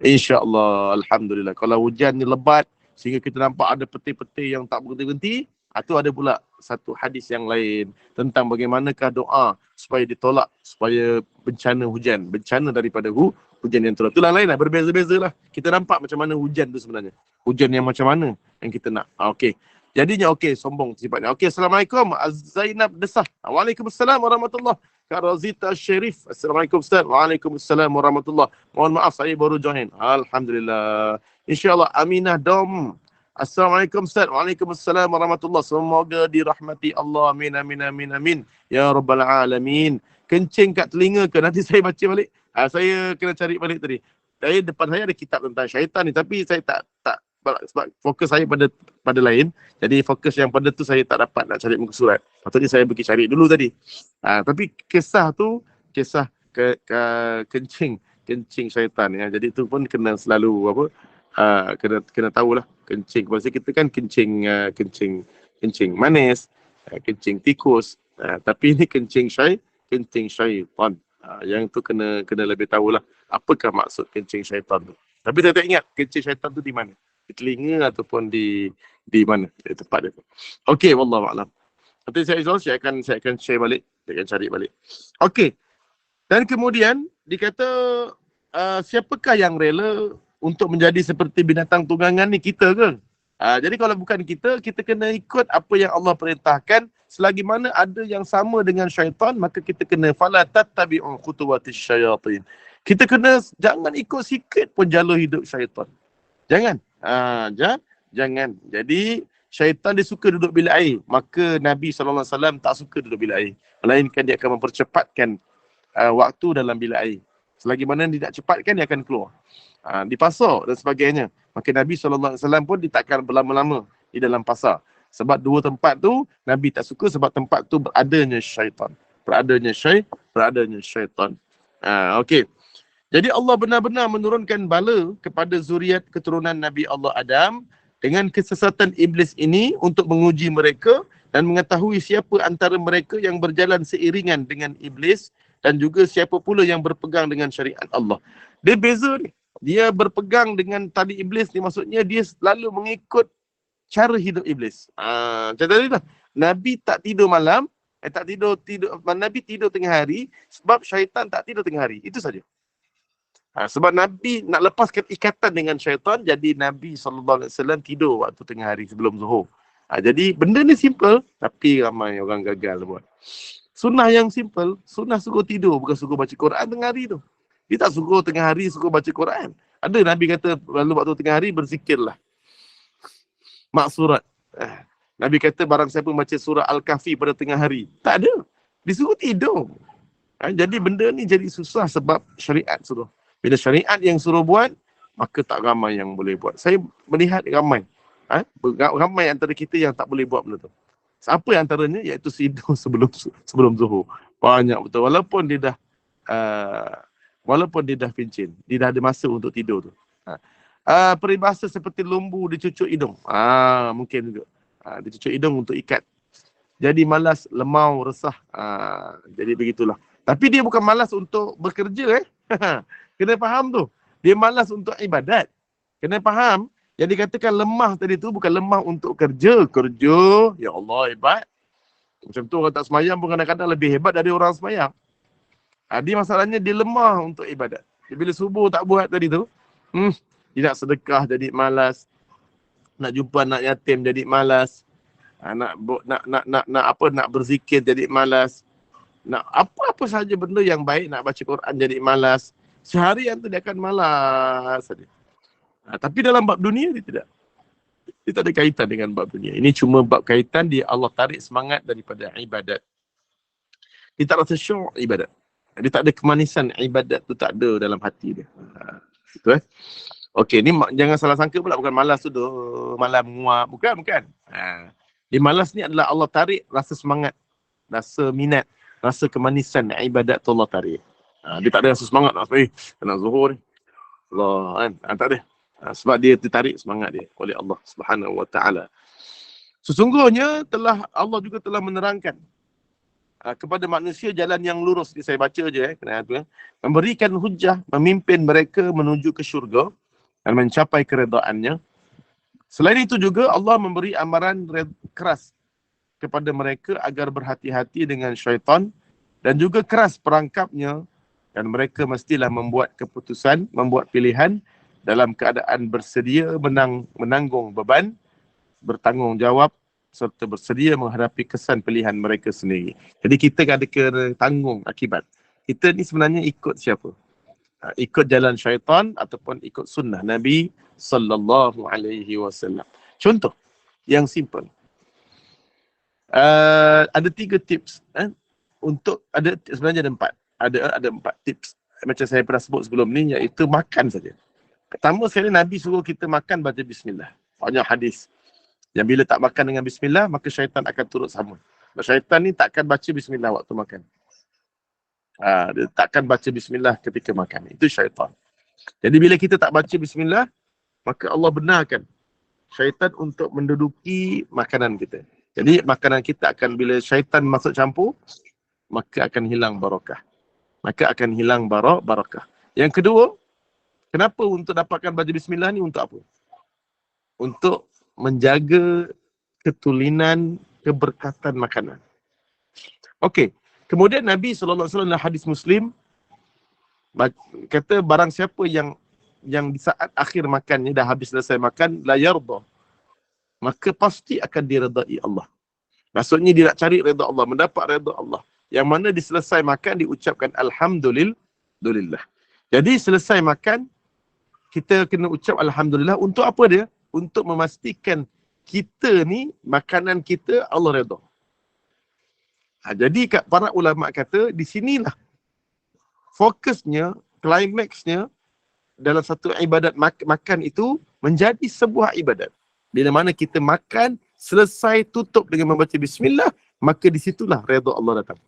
InsyaAllah, Alhamdulillah. Kalau hujan ni lebat, sehingga kita nampak ada peti-peti yang tak berhenti-henti, itu ada pula satu hadis yang lain tentang bagaimanakah doa supaya ditolak, supaya bencana daripada hujan yang turun. Itulah lain lah, berbeza-beza lah. Kita nampak macam mana hujan tu sebenarnya. Hujan yang macam mana yang kita nak. Okey. Jadinya okey, sombong sifatnya. Okey, Assalamualaikum. Zainab Desah. Waalaikumsalam warahmatullahi. Kak Rozita Sherif. Assalamualaikum Ustaz. Waalaikumsalam warahmatullahi. Mohon maaf saya baru join. Alhamdulillah. InsyaAllah Aminah Dom. Assalamualaikum Ustaz. Waalaikumsalam warahmatullahi. Semoga dirahmati Allah. Amin, amin, amin, amin. Ya Rabbal Alamin. Kencing kat telinga ke? Nanti saya baca balik. Saya kena cari balik tadi. Depan saya ada kitab tentang syaitan ni, tapi saya tak sebab fokus saya pada lain. Jadi fokus yang pada tu saya tak dapat nak cari muka surat. Patutnya saya pergi cari dulu tadi. Tapi kisah tu kisah kencing syaitan ya. Jadi tu pun kena selalu kena tahulah kencing. Maksud kita kan kencing manis, kencing tikus. Tapi ini kencing syaitan. Yang tu kena lebih tahulah apakah maksud kencing syaitan tu. Tapi saya tak ingat kencing syaitan tu di mana. Di telinga ataupun di mana, di tempat dia. Okey, wallahu a'lam. Nanti saya akan share balik, saya akan cari balik. Okey. Dan kemudian dikata siapakah yang rela untuk menjadi seperti binatang tunggangan ni, kita ke? Jadi kalau bukan kita kena ikut apa yang Allah perintahkan. Selagi mana ada yang sama dengan syaitan, maka kita kena fala tattabi'u khutuwatis syayatin. Kita kena jangan ikut sikit pun jalur hidup syaitan. Jangan. Jangan. Jadi syaitan dia suka duduk bilik air. Maka Nabi SAW tak suka duduk bilik air. Melainkan dia akan mempercepatkan waktu dalam bilik air. Selagi mana dia nak cepatkan, dia akan keluar. Di pasar dan sebagainya. Maka Nabi SAW pun dia takkan berlama-lama di dalam pasar. Sebab dua tempat tu Nabi tak suka, sebab tempat tu beradanya syaitan. Beradanya syaitan. Okey. Jadi Allah benar-benar menurunkan bala kepada zuriat keturunan Nabi Allah Adam dengan kesesatan iblis ini untuk menguji mereka dan mengetahui siapa antara mereka yang berjalan seiringan dengan iblis dan juga siapa pula yang berpegang dengan syariat Allah. Dia beza ni. Dia berpegang dengan tali iblis ni, maksudnya dia selalu mengikut cara hidup iblis. Macam tadi lah. Nabi tak tidur malam, Nabi tidur tengah hari sebab syaitan tak tidur tengah hari. Itu saja. Sebab Nabi nak lepaskan ikatan dengan syaitan, jadi Nabi SAW tidur waktu tengah hari sebelum zuhur. Jadi benda ni simple, tapi ramai orang gagal buat. Sunnah yang simple, sunnah suruh tidur, bukan suruh baca Quran tengah hari tu. Dia tak suruh tengah hari suruh baca Quran. Ada Nabi kata lalu waktu tengah hari berzikirlah. Maksurat. Nabi kata barang siapa baca surah Al-Kahfi pada tengah hari. Tak ada. Disuruh tidur. Jadi benda ni jadi susah sebab syariat suruh. Bila syariat yang suruh buat, maka tak ramai yang boleh buat. Saya melihat ramai. Ramai antara kita yang tak boleh buat benda tu. Siapa yang antaranya? Iaitu tidur sebelum zuhur. Banyak betul. Walaupun dia dah pincin. Dia dah ada masa untuk tidur tu. Peribahasa seperti lumbu dicucuk hidung. Mungkin juga. Dicucuk hidung untuk ikat. Jadi malas, lemau, resah. Jadi begitulah. Tapi dia bukan malas untuk bekerja. Kena faham tu. Dia malas untuk ibadat. Kena faham. Yang dikatakan lemah tadi tu bukan lemah untuk kerja. Kerja, ya Allah, hebat. Macam tu orang tak semayang pun kadang-kadang lebih hebat dari orang semayang. Dia masalahnya dia lemah untuk ibadat. Bila subuh tak buat tadi tu, dia nak sedekah jadi malas. Nak jumpa anak yatim jadi malas. Nak berzikir jadi malas. Nak apa-apa saja benda yang baik, nak baca Quran jadi malas. Seharian tu dia akan malas saja. Tapi dalam bab dunia dia tidak. Dia tak ada kaitan dengan bab dunia. Ini cuma bab kaitan dia Allah tarik semangat daripada ibadat. Dia tak rasa syok ibadat. Dia tak ada kemanisan ibadat tu, tak ada dalam hati dia. Itu Okey, ni jangan salah sangka pula bukan malas tu malam menguap. Bukan. Dia malas ni adalah Allah tarik rasa semangat, rasa minat, rasa kemanisan ibadat tu Allah tarik. Dia tak ada rasa semangat nak zuhur ni. Allah kan. Tak ada. Sebab dia ditarik semangat dia oleh Allah Subhanahu Wa Taala. Sesungguhnya Allah juga telah menerangkan kepada manusia jalan yang lurus. Saya baca je memberikan hujah, memimpin mereka menuju ke syurga dan mencapai keredaannya. Selain itu juga Allah memberi amaran keras kepada mereka agar berhati-hati dengan syaitan dan juga keras perangkapnya, dan mereka mestilah membuat keputusan, membuat pilihan dalam keadaan bersedia menanggung beban, bertanggungjawab serta bersedia menghadapi kesan pilihan mereka sendiri. Jadi kita ada kena tanggung akibat. Kita ni sebenarnya ikut siapa? Ikut jalan syaitan ataupun ikut sunnah Nabi sallallahu alaihi wasallam. Contoh yang simple. Ada 3 tips untuk sebenarnya ada 4 tips macam saya pernah sebut sebelum ni, iaitu makan saja. Pertama sekali Nabi suruh kita makan baca bismillah. Banyak hadis yang bila tak makan dengan bismillah maka syaitan akan turut sama. Syaitan ni takkan baca bismillah waktu makan. Dia takkan baca bismillah ketika makan. Itu syaitan. Jadi bila kita tak baca bismillah, maka Allah benarkan syaitan untuk menduduki makanan kita. Jadi makanan kita akan, bila syaitan masuk campur, maka akan hilang barakah. Yang kedua, kenapa untuk dapatkan baca bismillah ni untuk apa? Untuk menjaga ketulinan, keberkatan makanan. Okey. Kemudian Nabi SAW dalam hadis Muslim kata barang siapa yang di saat akhir makannya, dah habis selesai makan, la yarda, maka pasti akan diredai Allah. Maksudnya dia nak cari redha Allah, mendapat redha Allah. Yang mana di selesai makan diucapkan alhamdulillah. Jadi selesai makan, kita kena ucap alhamdulillah. Untuk apa dia? Untuk memastikan kita ni, makanan kita Allah redha. Jadi para ulama kata di sinilah fokusnya, klimaksnya dalam satu ibadat makan itu menjadi sebuah ibadat. Bila mana kita makan, selesai tutup dengan membaca bismillah, maka di situlah redha Allah datang.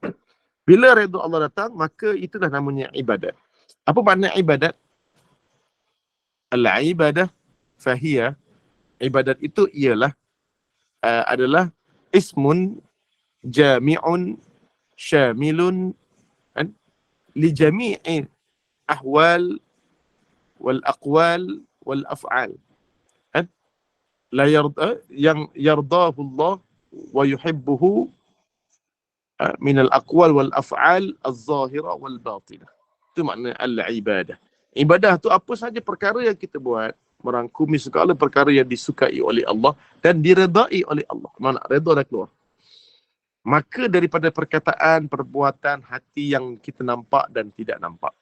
Bila redha Allah datang, maka itulah namanya ibadat. Apa makna ibadat? Al-ibadah fahiya, ibadat itu ialah adalah ismun jami'un syamilun li jami'i ahwal wal aqwal wal af'al. La yarda, yang yardahu Allah wa yuhibbuhu min al aqwal wal af'al az-zahira wal batinah. Itu makna al-ibadah. Ibadah tu apa saja perkara yang kita buat merangkumi segala perkara yang disukai oleh Allah dan diredai oleh Allah. Mana redha dah keluar. Maka daripada perkataan, perbuatan, hati yang kita nampak dan tidak nampak.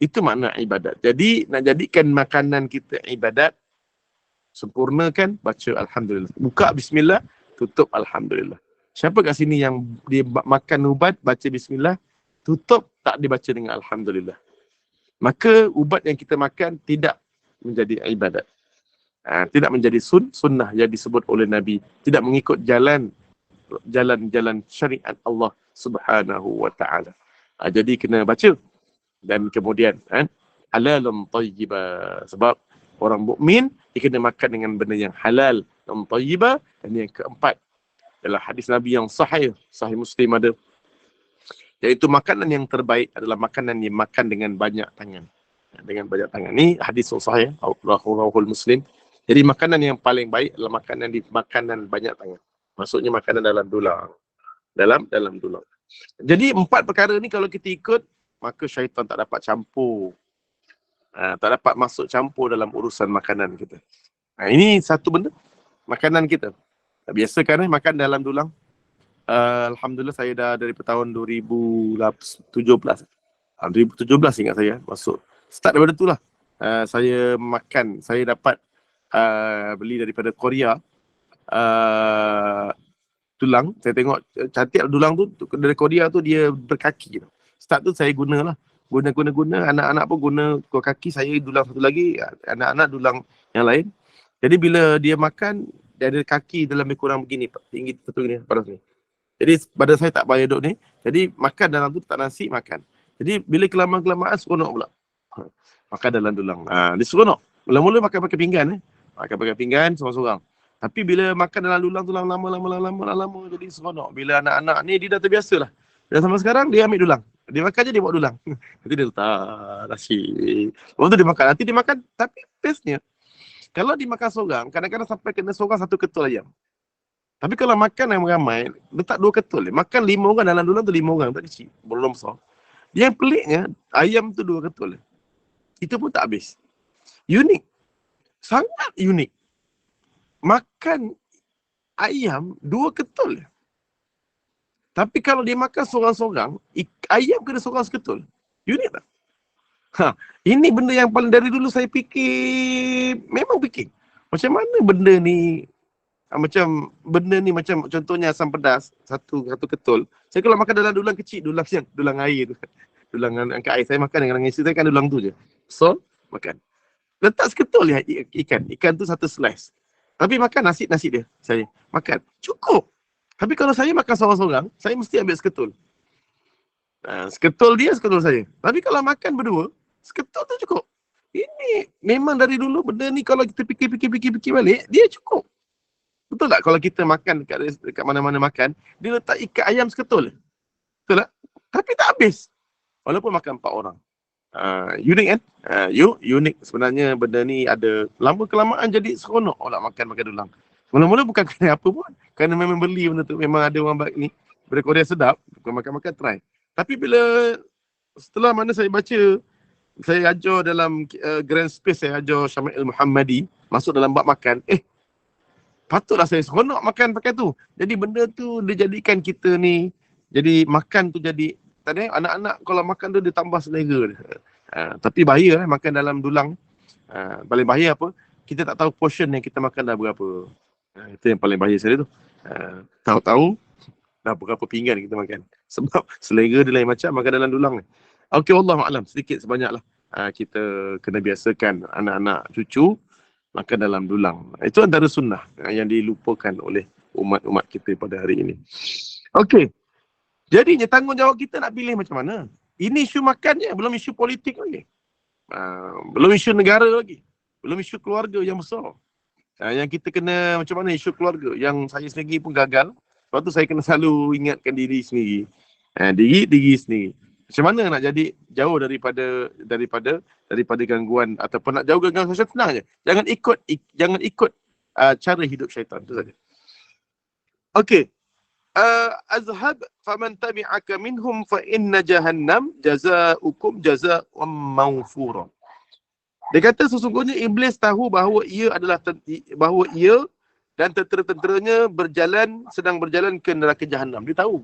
Itu makna ibadat. Jadi nak jadikan makanan kita ibadat, sempurnakan, baca alhamdulillah. Buka bismillah, tutup alhamdulillah. Siapa kat sini yang dia makan ubat, baca bismillah, tutup tak dibaca dengan alhamdulillah. Maka ubat yang kita makan tidak menjadi ibadat. Tidak menjadi sunnah yang disebut oleh Nabi. Tidak mengikut jalan syariat Allah Subhanahu wa ta'ala. Jadi kena baca. Dan kemudian halalun tayyibah. Sebab orang mukmin dia kena makan dengan benda yang halal dan tayyibah. Dan yang keempat, dalam hadis Nabi yang sahih Muslim ada, iaitu makanan yang terbaik adalah makanan yang makan dengan banyak tangan. Dengan banyak tangan. Ni hadis sahih Rahul Muslim. Jadi makanan yang paling baik adalah makanan banyak tangan. Maksudnya makanan dalam dulang. Dalam dulang. Jadi 4 perkara ni kalau kita ikut, maka syaitan tak dapat campur. Tak dapat masuk campur dalam urusan makanan kita. Ini satu benda. Makanan kita. Biasa kan makan dalam dulang. Alhamdulillah saya dah dari tahun 2017. 2017 ingat saya masuk. Start daripada tu lah. Saya makan. Saya dapat beli daripada Korea. Tulang, saya tengok cantik tulang tu dari Korea tu, dia berkaki. Start tu saya gunalah. Guna anak-anak pun guna kaki, saya dulang satu lagi, anak-anak dulang yang lain. Jadi bila dia makan, dia ada kaki dalam lebih kurang begini, tinggi satu ni pada sini. Jadi badan saya tak payah duduk ni. Jadi makan dalam tu tak nasi makan. Jadi bila kelamaan seronok pula. Makan dalam dulang. Dia seronok. Mula-mula makan pakai pinggan Makan pakai pinggan seorang-seorang. Tapi bila makan dalam dulang lama jadi seronok. Bila anak-anak ni dia dah terbiasa lah. Dan sampai sekarang dia ambil dulang. Dia makan je dia bawa dulang. Nanti dia letak nasi. Lepas tu dia makan. Nanti dia makan tapi taste-nya. Kalau dimakan seorang, kadang-kadang sampai kena seorang satu ketul ayam. Tapi kalau makan yang ramai, letak 2 ketul. Makan 5 orang dalam dulang tu 5 orang. Tak kecil. Belum besar. Yang peliknya, ayam tu 2 ketul. Itu pun tak habis. Unik. Sangat unik. Makan ayam 2 ketul. Tapi kalau dia makan seorang-seorang, ayam kena seorang seketul. Unik tak? Ini benda yang paling dari dulu saya fikir, memang fikir. Macam mana benda ni, macam benda ni macam contohnya asam pedas, satu ketul. Saya kalau makan dalam dulang kecil, dulang air tu. Dulang angkat air, saya makan dengan isi, saya kan dulang tu je. So, makan. Letak seketul ya ikan. Ikan tu satu slice. Tapi makan nasi dia. Saya makan. Cukup. Tapi kalau saya makan seorang-seorang, saya mesti ambil seketul. Seketul dia, seketul saya. Tapi kalau makan berdua, seketul tu cukup. Ini memang dari dulu benda ni kalau kita fikir balik, dia cukup. Betul tak? Kalau kita makan dekat mana-mana makan, dia letak ikan ayam seketul. Betul tak? Tapi tak habis. Walaupun makan 4 orang. Unik kan? Unik. Sebenarnya benda ni ada lama kelamaan jadi seronok nak makan dulang. Mula-mula bukan kerana apa pun. Kerana memang beli benda tu. Memang ada orang baik ni. Benda Korea sedap. Bukan makan-makan, try. Tapi setelah mana saya baca, saya ajar dalam Grand Space, saya ajar Syamil Muhammadi, masuk dalam bab makan. Patutlah saya seronok makan pakai tu. Jadi benda tu dia jadikan kita ni, jadi makan tu jadi, tadi anak-anak kalau makan tu dia tambah selera dia. Tapi bahaya makan dalam dulang. Paling bahaya apa? Kita tak tahu portion yang kita makan dah berapa. Itu yang paling bahaya sekali tu. Tahu-tahu dah berapa pinggan kita makan. Sebab selera dia lain macam makan dalam dulang ni. Okey, Wallahualam, sedikit sebanyaklah. Kita kena biasakan anak-anak cucu makan dalam dulang. Itu antara sunnah yang dilupakan oleh umat-umat kita pada hari ini. Okey. Jadinya tanggungjawab kita nak pilih macam mana. Ini isu makan je, belum isu politik lagi. Belum isu negara lagi. Belum isu keluarga yang besar. Yang kita kena macam mana isu keluarga. Yang saya sendiri pun gagal. Sebab tu saya kena selalu ingatkan diri sendiri. Diri sendiri. Macam mana nak jadi jauh daripada gangguan ataupun nak jauh gangguan sosial, tenang je. Jangan ikut cara hidup syaitan. Itu saja. Okey. Azhab faman tabi'aka minhum fa inna jahannam jazaa'ukum jazaa'un mawfura. Dia kata sesungguhnya iblis tahu bahawa ia dan tentera-tenteranya sedang berjalan ke neraka jahanam. Dia tahu.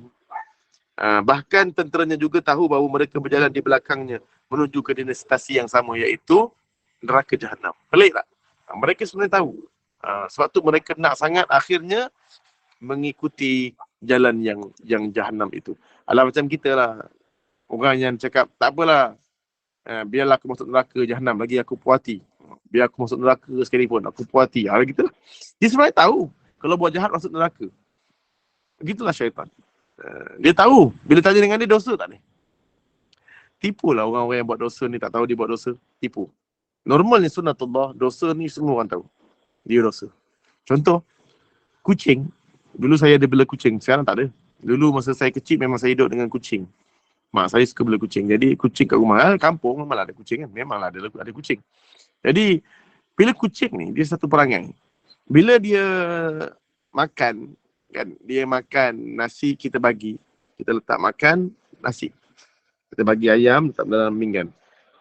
Bahkan tenteranya juga tahu bahawa mereka berjalan di belakangnya menuju ke destinasi yang sama, iaitu neraka jahanam. Pelik tak? Mereka sebenarnya tahu. Sebab tu mereka nak sangat akhirnya mengikuti jalan yang jahanam itu. Alah macam kita lah. Orang yang cakap, tak apalah. Biarlah aku masuk neraka jahanam, lagi aku puati. Biar aku masuk neraka sekalipun, aku puati. Gitu lah. Dia sebenarnya tahu kalau buat jahat masuk neraka. Begitulah syaitan. Dia tahu. Bila tanya dengan dia, dosa tak ni? Tipulah orang-orang yang buat dosa ni, tak tahu dia buat dosa. Tipu. Normalnya sunnatullah, dosa ni semua orang tahu. Dia dosa. Contoh, kucing. Dulu saya ada bela kucing, sekarang tak ada. Dulu masa saya kecil memang saya hidup dengan kucing. Mak saya suka bela kucing. Jadi kucing kat rumah, kampung memanglah ada kucing kan. Memanglah ada kucing. Jadi, bila kucing ni, dia satu perangai. Bila dia makan, kan, dia makan nasi, kita letak makan nasi, kita bagi ayam letak dalam pinggan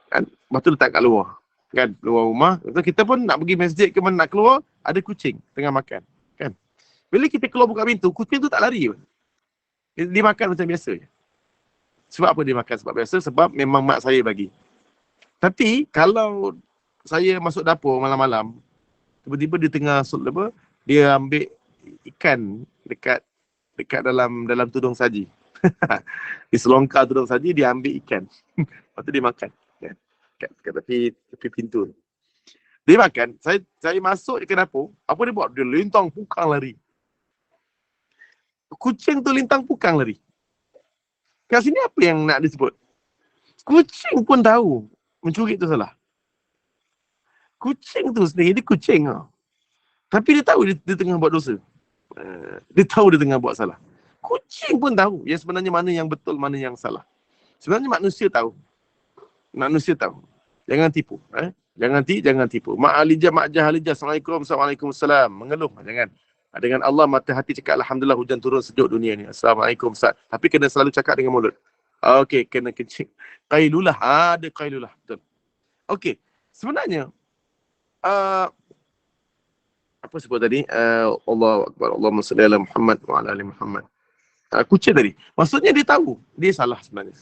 kan, lepas tu letak kat luar kan, luar rumah. Kita pun nak pergi masjid ke mana nak keluar, ada kucing tengah makan kan. Bila kita keluar buka pintu, kucing tu tak lari pun. Dia makan macam biasa je. Sebab apa dia makan? Sebab biasa, sebab memang mak saya bagi. Tapi kalau saya masuk dapur malam-malam, tiba-tiba dia tengah dia ambil ikan dekat dalam tudung saji. Di selongkar tudung saji, dia ambil ikan. Lepas tu dia makan. Kat tepi pintu. Dia makan. Saya masuk ke dapur. Apa dia buat? Dia lintang pukang lari. Kucing tu lintang pukang lari. Kat sini apa yang nak disebut? Kucing pun tahu mencuri tu salah. Kucing tu sendiri, dia kucing. Tapi dia tahu dia tengah buat dosa. Dia tahu dia tengah buat salah. Kucing pun tahu yang sebenarnya mana yang betul, mana yang salah. Sebenarnya manusia tahu. Jangan tipu. Jangan tipu. Mak jahalijah. Assalamualaikum, Waalaikumsalam. Mengeluh. Jangan. Dengan Allah mata hati cakap alhamdulillah hujan turun sejuk dunia ni. Assalamualaikum Ustaz. Tapi kena selalu cakap dengan mulut. Okey, kena kencing. Qailulah. Ada qailulah. Betul. Okey. Sebenarnya apa sebut tadi? Allahu Akbar, Allahumma salli ala Muhammad wa ala ali Muhammad. Kucing tadi. Maksudnya dia tahu dia salah sebenarnya.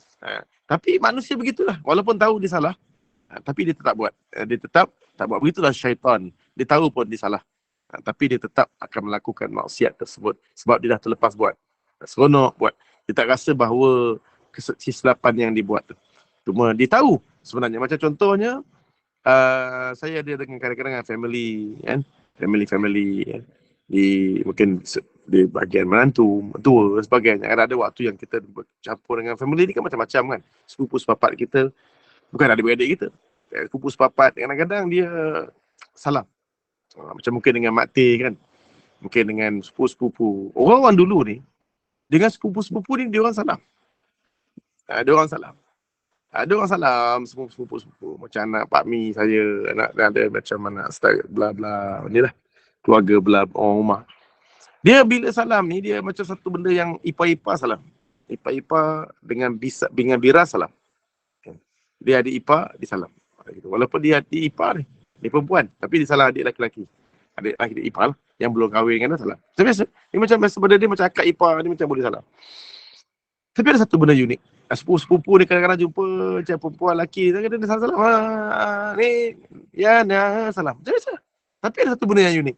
Tapi manusia begitulah. Walaupun tahu dia salah, tapi dia tetap buat. Dia tetap tak buat. Begitulah syaitan. Dia tahu pun dia salah. Tapi dia tetap akan melakukan maksiat tersebut. Sebab dia dah terlepas buat. Seronok buat. Dia tak rasa bahawa kesilapan yang dibuat tu. Cuma dia tahu sebenarnya. Macam contohnya, saya ada dengan kadang-kadang family, kan? Family, kan? Mungkin di bahagian menantu, tua, sebagainya. Kan ada waktu yang kita bercampur dengan family ni kan macam-macam kan. Sepupu sepapat kita, bukan adik-beradik kita. Sepupu sepapat, kadang-kadang dia salam. Macam mungkin dengan mak teh kan. Mungkin dengan sepupu-sepupu. Orang-orang dulu ni, dengan sepupu-sepupu ni, dia orang salam. Dia orang salam. Ada orang salam, sepupu-sepupu. Macam anak Pak Mi saya, anak ada macam anak style bla-bla. Ni lah. Keluarga bla, orang rumah. Dia bila salam ni, dia macam satu benda yang ipar-ipar salam. Ipar-ipar dengan bira salam. Dia adik ipar, dia salam. Walaupun dia adik ipar ni, dia perempuan. Tapi dia salah adik laki-laki. Adik ipar lah. Yang belum kahwin kan salam. Macam biasa. Dia macam biasa benda dia macam akak ipar ni macam boleh salam. Tapi ada satu benda unik. Sepupu-sepupu ni kadang-kadang jumpa macam perempuan lelaki. Dia salam. Ni, ya, nah, salam. Macam biasa. Tapi ada satu benda yang unik.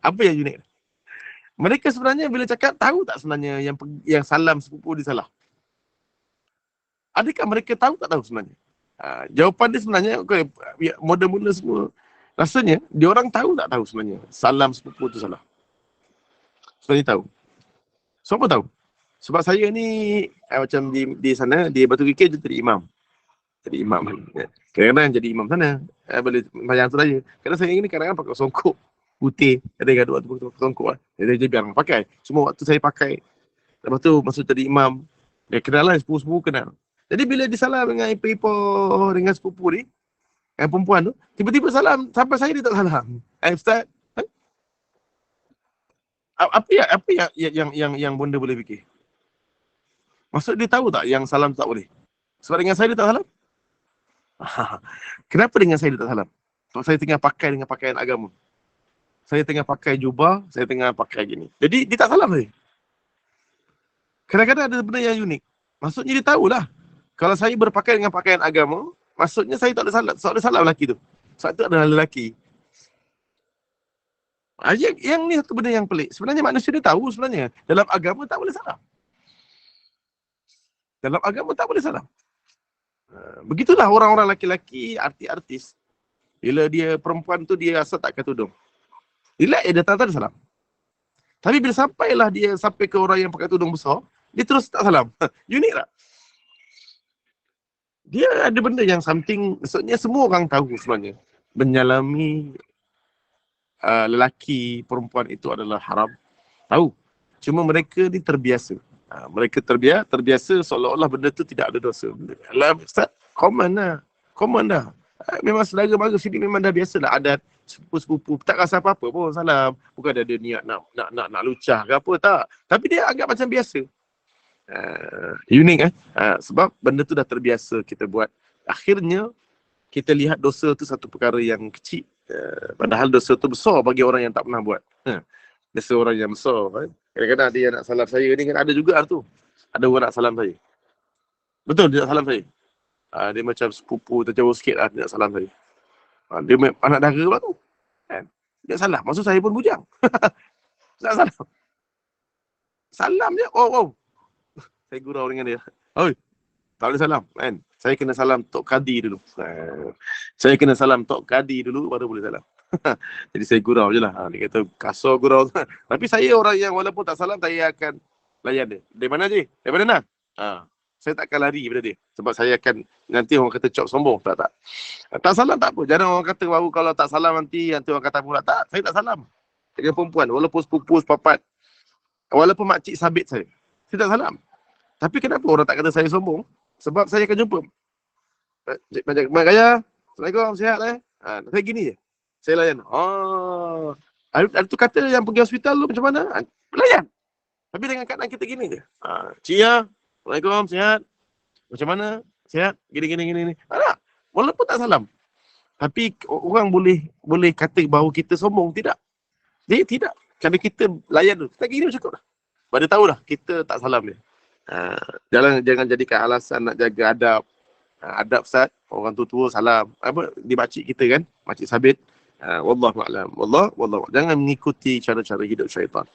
Apa yang unik? Mereka sebenarnya bila cakap, tahu tak sebenarnya yang salam sepupu dia salah? Adakah mereka tahu tak tahu sebenarnya? Jawapan dia sebenarnya, mula-mula semua, rasanya dia orang tahu tak tahu sebenarnya salam sepupu tu salah. Sebenarnya tahu. Siapa tahu? Sebab saya ni macam di sana, di Batu Kikir dia jadi imam. Jadi imam. Kadang-kadang jadi imam sana. Boleh bayang tu saja. Kadang saya ni kadang-kadang pakai songkok putih. Ada gaduh tu pakai songkok lah. Dia biar pakai. Semua waktu saya pakai. Lepas tu masuk jadi imam. Dia kenal lah, sepupu-sepupu kenal. Jadi bila disalam dengan ipar-ipar dengan sepupu ni, yang perempuan tu, tiba-tiba salam. Sampai saya dia tak salam. Ustaz, apa yang benda boleh fikir? Maksud dia tahu tak yang salam tak boleh? Sebab dengan saya dia tak salam? Kenapa dengan saya dia tak salam? Sebab saya tengah pakai dengan pakaian agama. Saya tengah pakai jubah, saya tengah pakai gini. Jadi dia tak salam saya. Kadang-kadang ada benda yang unik. Maksudnya dia tahulah. Kalau saya berpakaian dengan pakaian agama, maksudnya saya tak ada salam. Sebab ada salam lelaki tu. Sebab tu adalah lelaki. Yang ni satu benda yang pelik. Sebenarnya manusia dia tahu sebenarnya. Dalam agama tak boleh salam. Dalam agama tak boleh salam. Begitulah orang-orang lelaki-lelaki, artis-artis. Bila dia perempuan tu, dia asal tak pakai tudung. Dia datang tak ada salam. Tapi bila sampailah dia sampai ke orang yang pakai tudung besar, dia terus tak salam. Unik tak? Dia ada benda yang something, maksudnya semua orang tahu sebenarnya. Menyalami lelaki, perempuan itu adalah haram. Tahu. Cuma mereka ni terbiasa. Mereka terbiasa seolah-olah benda tu tidak ada dosa. Ustaz, common dah. Memang saudara mara sini memang dah biasa lah adat sepupu-sepupu. Tak rasa apa-apa pun salam. Bukan ada niat nak lucah ke apa, tak. Tapi dia anggap macam biasa. Unik sebab benda tu dah terbiasa kita buat. Akhirnya kita lihat dosa tu satu perkara yang kecil. Padahal dosa tu besar bagi orang yang tak pernah buat. Dosa orang yang besar kan. Kadang-kadang dia nak salam saya ni kan ada juga tu. Ada orang nak salam saya. Betul dia nak salam saya. Dia macam sepupu terjauh sikit lah dia nak salam saya. Dia anak dara pula tu. Kan? Dia salah. Maksud saya pun bujang. Nak salam. Salam je. Oh. Saya gurau dengan dia. Oi. Tak boleh salam. Kan? Saya kena salam Tok Kadi dulu. Saya kena salam Tok Kadi dulu baru boleh salam. Jadi saya gurau je lah. Dia kata kasar gurau. Tapi saya orang yang walaupun tak salam, saya akan layan dia. Dari mana je? Dari mana nak? Saya tak akan lari daripada dia. Sebab saya akan, nanti orang kata cop sombong. Tak. Tak salam tak apa. Jarang orang kata baru kalau tak salam nanti orang kata pula. Tak, saya tak salam. Dengan perempuan. Walaupun sepupu, sepapat. Walaupun makcik sabit saya. Saya tak salam. Tapi kenapa orang tak kata saya sombong? Sebab saya akan jumpa. Mak Kaya, Assalamualaikum, sihat saya gini je. Saya layan. Ada tu kata yang pergi hospital tu macam mana? Layan. Tapi dengan keadaan kita gini je. Cia, Assalamualaikum, sihat. Macam mana? Sihat? Gini. Tak. Walaupun tak salam. Tapi orang boleh kata bahawa kita sombong. Tidak. Dia tidak. Kalau kita layan tu, kita gini cukup dah. Pada tahu dah, kita tak salam dia. Jangan jadikan alasan nak jaga adab. Adab Ustaz, orang tua salam. Apa, di makcik kita kan, makcik Sabit. Wallahu'alam. Wallah. Jangan mengikuti cara-cara hidup syaitan.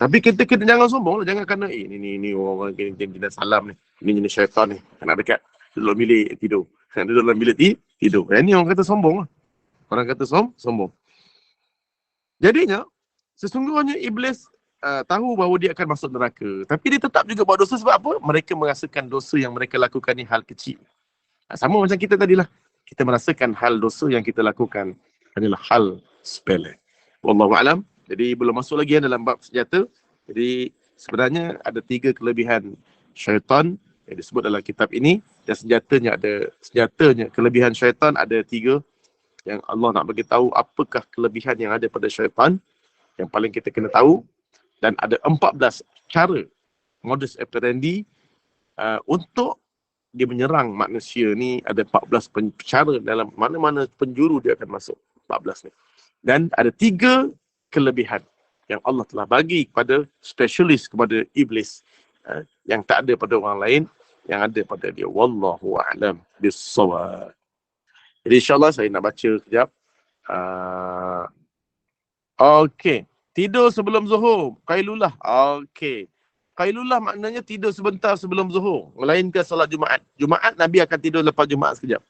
Tapi kita jangan sombong lah. Jangan kena, ni orang gini salam ni. Ini jenis syaitan ni. Nak dekat. Duduk bilik tidur. Duduk dalam bilik tidur. Ini orang kata sombong lah. Orang kata sombong. Jadinya, sesungguhnya iblis tahu bahawa dia akan masuk neraka. Tapi dia tetap juga buat dosa sebab apa? Mereka merasakan dosa yang mereka lakukan ni hal kecil. Sama macam kita tadilah. Kita merasakan hal dosa yang kita lakukan adalah hal sepele. Wallahu'alam. Jadi belum masuk lagi dalam bab senjata. Jadi sebenarnya ada 3 kelebihan syaitan yang disebut dalam kitab ini. Dan senjatanya kelebihan syaitan ada 3 yang Allah nak bagi tahu apakah kelebihan yang ada pada syaitan yang paling kita kena tahu. Dan ada 14 cara modus operandi untuk dia menyerang manusia ni. Ada 14 cara dalam mana-mana penjuru dia akan masuk. 14 ni. Dan ada 3 kelebihan yang Allah telah bagi kepada spesialis, kepada iblis, yang tak ada pada orang lain, yang ada pada dia. Wallahu a'lam bis-shawab. Jadi insyaAllah saya nak baca kejap. Okey. Tidur sebelum zuhur. Qailulah. Okey. Qailulah maknanya tidur sebentar sebelum zuhur. Melainkan solat Jumaat. Jumaat Nabi akan tidur lepas Jumaat sekejap.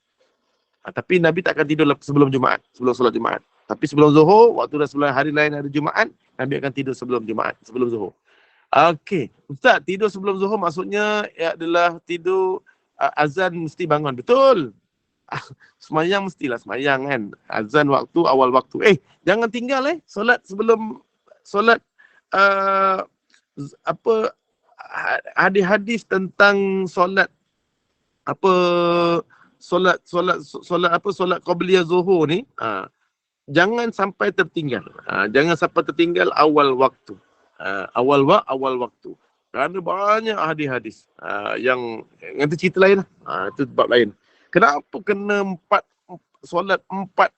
Tapi Nabi tak akan tidur sebelum Jumaat. Sebelum solat Jumaat. Tapi sebelum zuhur, waktu dah sebelum hari lain hari Jumaat, Nabi akan tidur sebelum Jumaat. Sebelum zuhur. Okey. Ustaz, tidur sebelum zuhur maksudnya adalah tidur azan mesti bangun. Betul. Semayang mestilah semayang kan. Azan waktu, awal waktu. Jangan tinggal solat sebelum solat hadis-hadis tentang solat solat qabliyah zuhur ni, jangan sampai tertinggal. Jangan sampai tertinggal awal waktu. Awal waktu. Kerana banyak hadis-hadis yang nanti cerita lain lah. Itu bab lain. Kenapa kena solat empat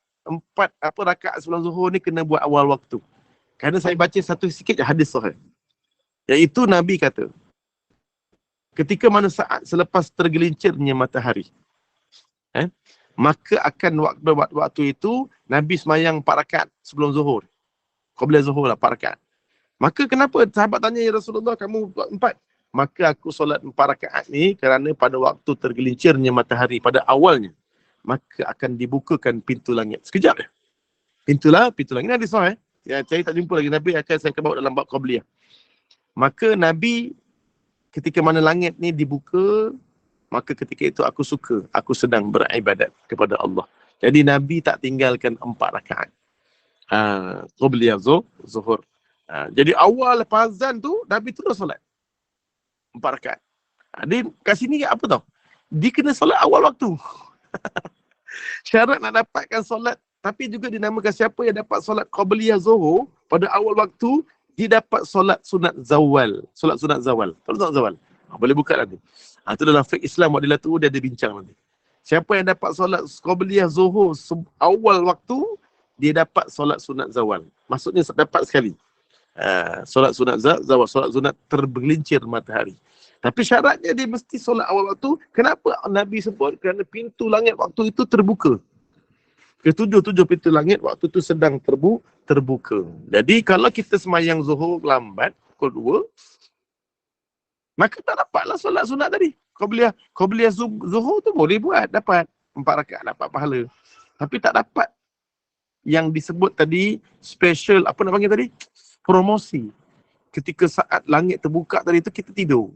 rakaat sebelum zuhur ni kena buat awal waktu? Kerana saya baca satu sikit hadis sahih. Iaitu Nabi kata, ketika mana saat selepas tergelincirnya matahari, maka akan waktu itu Nabi semayang 4 rakaat sebelum zuhur. Qabliyah zuhur lah 4 rakaat. Maka kenapa sahabat tanya, ya Rasulullah, kamu buat 4? Maka aku solat 4 rakaat ni kerana pada waktu tergelincirnya matahari pada awalnya, maka akan dibukakan pintu langit. Sekejap je. Pintu langit ni ada soal. Ya, saya tak jumpa lagi. Nabi akan saya bawa dalam bab qabliyah. Maka Nabi ketika mana langit ni dibuka, maka ketika itu aku suka, aku sedang beribadat kepada Allah. Jadi Nabi tak tinggalkan 4 rakaat. Qabliyah zuhur. Jadi awal lepas azan tu Nabi terus solat 4 rakaat. Dia kat sini apa tau? Dia kena solat awal waktu. Syarat nak dapatkan solat, tapi juga dinamakan siapa yang dapat solat qabliyah zuhur pada awal waktu, dia dapat solat sunat zawal. Solat sunat zawal. Tahu sunat zawal? Boleh buka nanti. Itu dalam fiqh Islam Mu'adilah tu dia ada bincang nanti. Siapa yang dapat solat qabliyah zuhur awal waktu, dia dapat solat sunat zawal. Maksudnya dapat sekali. Solat sunat zawal, solat sunat tergelincir matahari. Tapi syaratnya dia mesti solat awal waktu. Kenapa Nabi sebut? Kerana pintu langit waktu itu terbuka. Ketujuh pintu langit waktu itu sedang terbuka. Jadi kalau kita semayang zuhur lambat, pukul 2, maka tak dapatlah solat sunat tadi. Qabliyah zuhur tu boleh buat, dapat 4 rakaat, dapat pahala. Tapi tak dapat yang disebut tadi, special, apa nak panggil tadi? Promosi. Ketika saat langit terbuka tadi tu, kita tidur.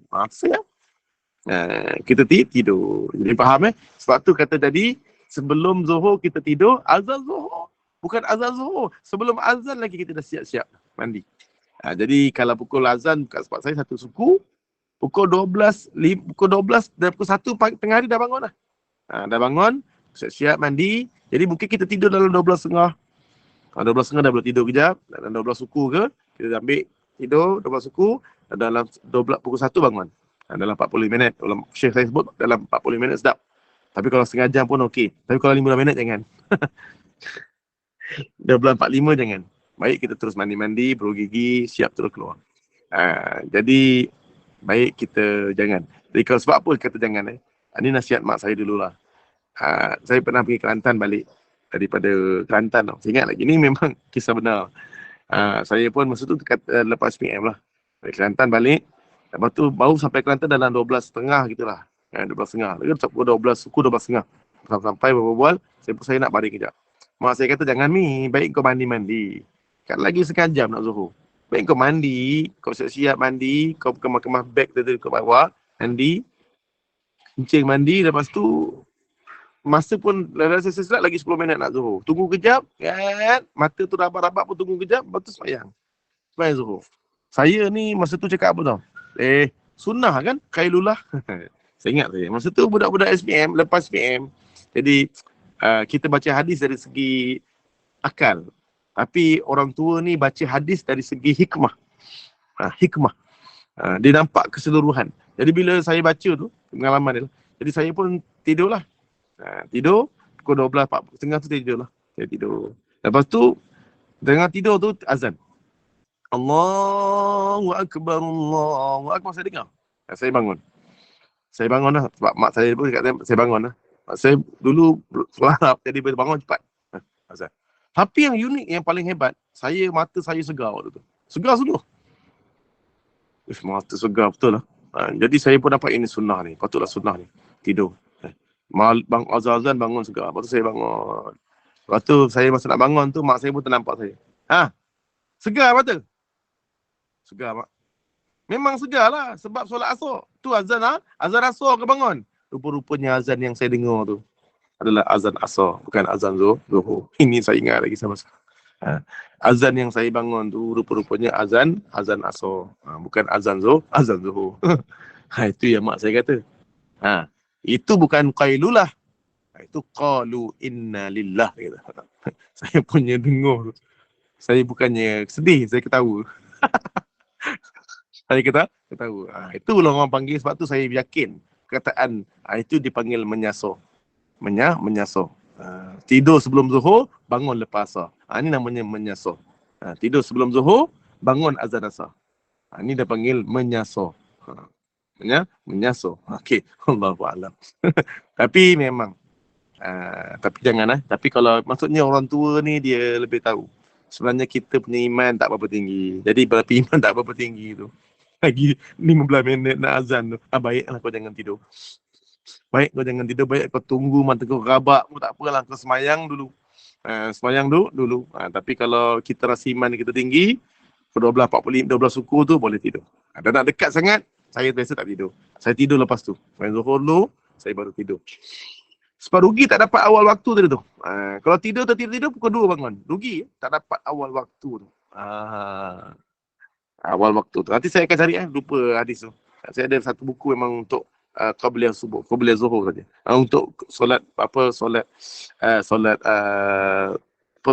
Kita tidur. Jadi faham Sebab tu kata tadi, sebelum zuhur kita tidur, azan zuhur. Bukan azan zuhur. Sebelum azan lagi kita dah siap-siap mandi. Jadi kalau pukul azan, kat tempat saya satu suku, pukul 12 dan pukul 1 tengah hari dah bangun lah. Dah bangun, siap-siap mandi. Jadi mungkin kita tidur dalam 12.30. 12.30 dah boleh tidur kejap. Dalam 12 suku ke, kita ambil tidur 12 suku. Dalam pukul 1 bangun. Dalam 40 minit. Dalam Syekh saya sebut dalam 40 minit sedap. Tapi kalau setengah jam pun okey. Tapi kalau 15 minit jangan. 12.45 jangan. baik kita terus mandi-mandi, berus gigi, siap terus keluar. Jadi baik kita jangan. Jadi kalau sebab apa kata jangan ini nasihat mak saya dululah. Saya pernah pergi Kelantan balik daripada Kelantan tau. Saya ingat lagi, ni memang kisah benar. Saya pun masa tu lepas PM lah. Dari Kelantan balik, lepas tu baru sampai Kelantan dalam 12.30 gitulah. 12.30. Lagi pukul 12, suku 12.30. Sampai berbual, saya nak baring kejap. Mak saya kata, jangan Mi, baik kau mandi-mandi. Kan lagi setengah jam nak Zuhur. Baik kau mandi, kau siap-siap mandi, kau kemah-kemah beg tadi kau bawa, mandi, kencing mandi, lepas tu masa pun saya silap lagi 10 minit nak Zuhur. Tunggu kejap, kan? Mata tu rabat-rabat pun tunggu kejap, lepas tu sembahyang Zuhur. Saya ni masa tu cakap apa tau? Sunnah kan? Kailulah. Saya ingat saya. Masa tu budak-budak SPM, lepas SPM. Jadi, kita baca hadis dari segi akal. Tapi orang tua ni baca hadis dari segi hikmah. Hikmah. Dia nampak keseluruhan. Jadi bila saya baca tu, pengalaman dia lah. Jadi saya pun tidur lah. Tidur, pukul 12, 4.30 tu tidur lah. Saya tidur. Lepas tu, tengah tidur tu azan. Allahu Akbar, Allahu Akbar. Saya dengar. Saya bangun. Saya bangun lah. Sebab mak saya pun cakap saya bangun lah. Mak saya dulu selarap, jadi bila bangun cepat. Azan. Tapi yang unik, yang paling hebat, mata saya segar waktu tu. Segar sungguh. Mata segar betul lah. Jadi saya pun dapat ini sunnah ni. Patutlah sunnah ni. Tidur. Bang azan bangun segar. Lepas tu saya bangun. Lepas tu saya masa nak bangun tu, mak saya pun ternampak saya. Segar mata? Segar mak. Memang segar lah. Sebab solat asar. Tu azan azan asar ke bangun. Rupa-rupanya azan yang saya dengar tu adalah azan asar, bukan azan Zuhur. Ini saya ingat lagi sama sekali. Azan yang saya bangun tu rupa-rupanya azan asar. Bukan azan Zuhur. Itu yang mak saya kata. Itu bukan qailulah. Itu qalu inna lillah. Saya punya dengar. Saya bukannya sedih, saya ketawa. Saya ketawa. Itulah orang panggil, sebab tu saya yakin perkataan itu dipanggil menyasar. Menyasar. Tidur sebelum Zuhur, bangun lepas asar. Ini namanya menyasar. Tidur sebelum Zuhur, bangun azan asar. Ini dia panggil menyasar. Menyasar. Okey, Allahu a'lam. Tapi memang tapi jangan Tapi kalau maksudnya orang tua ni dia lebih tahu. Sebenarnya kita punya iman tak berapa tinggi. Jadi berapa iman tak berapa tinggi tu. Lagi 15 minit nak azan tu. Baiklah kau jangan tidur. Baik kau jangan tidur, baik kau tunggu mata kau rabak pun tak apalah, kau semayang dulu. Semayang dulu. Tapi kalau kita rasa iman kita tinggi, 12 suku tu boleh tidur. Dan nak dekat sangat, saya biasa tak tidur. Saya tidur lepas tu. Main Zuhur dulu, saya baru tidur. Sebab rugi tak dapat awal waktu tadi tu. Kalau tidur pukul 2 bangun. Rugi tak dapat awal waktu tu. Awal waktu tu. Nanti saya akan cari lupa hadis tu. Saya ada satu buku memang untuk qabliyah subuh, qabliyah zuhur saja. Untuk solat apa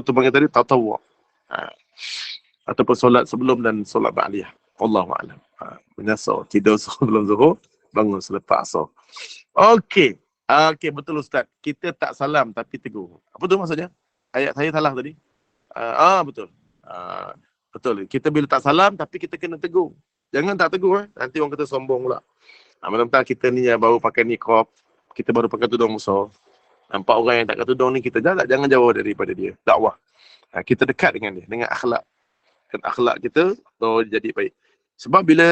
tu panggil tadi, tatawwu. Ataupun solat sebelum dan solat ba'diyah. Wallahu a'lam. Menyasar tidur sebelum zuhur, bangun selepas asar. Okey, betul Ustaz. Kita tak salam tapi tegur. Apa tu maksudnya? Ayat saya salah tadi. Betul. Betul. Kita bila tak salam tapi kita kena tegur. Jangan tak tegur. Nanti orang kata sombong pula. Mentang-mentang kita ni yang baru pakai niqab, kita baru pakai tudung besar. Nampak orang yang tak pakai tudung ni, kita jangan jauh daripada dia. Dakwah. Kita dekat dengan dia, dengan akhlak. Dan akhlak kita jadi baik. Sebab bila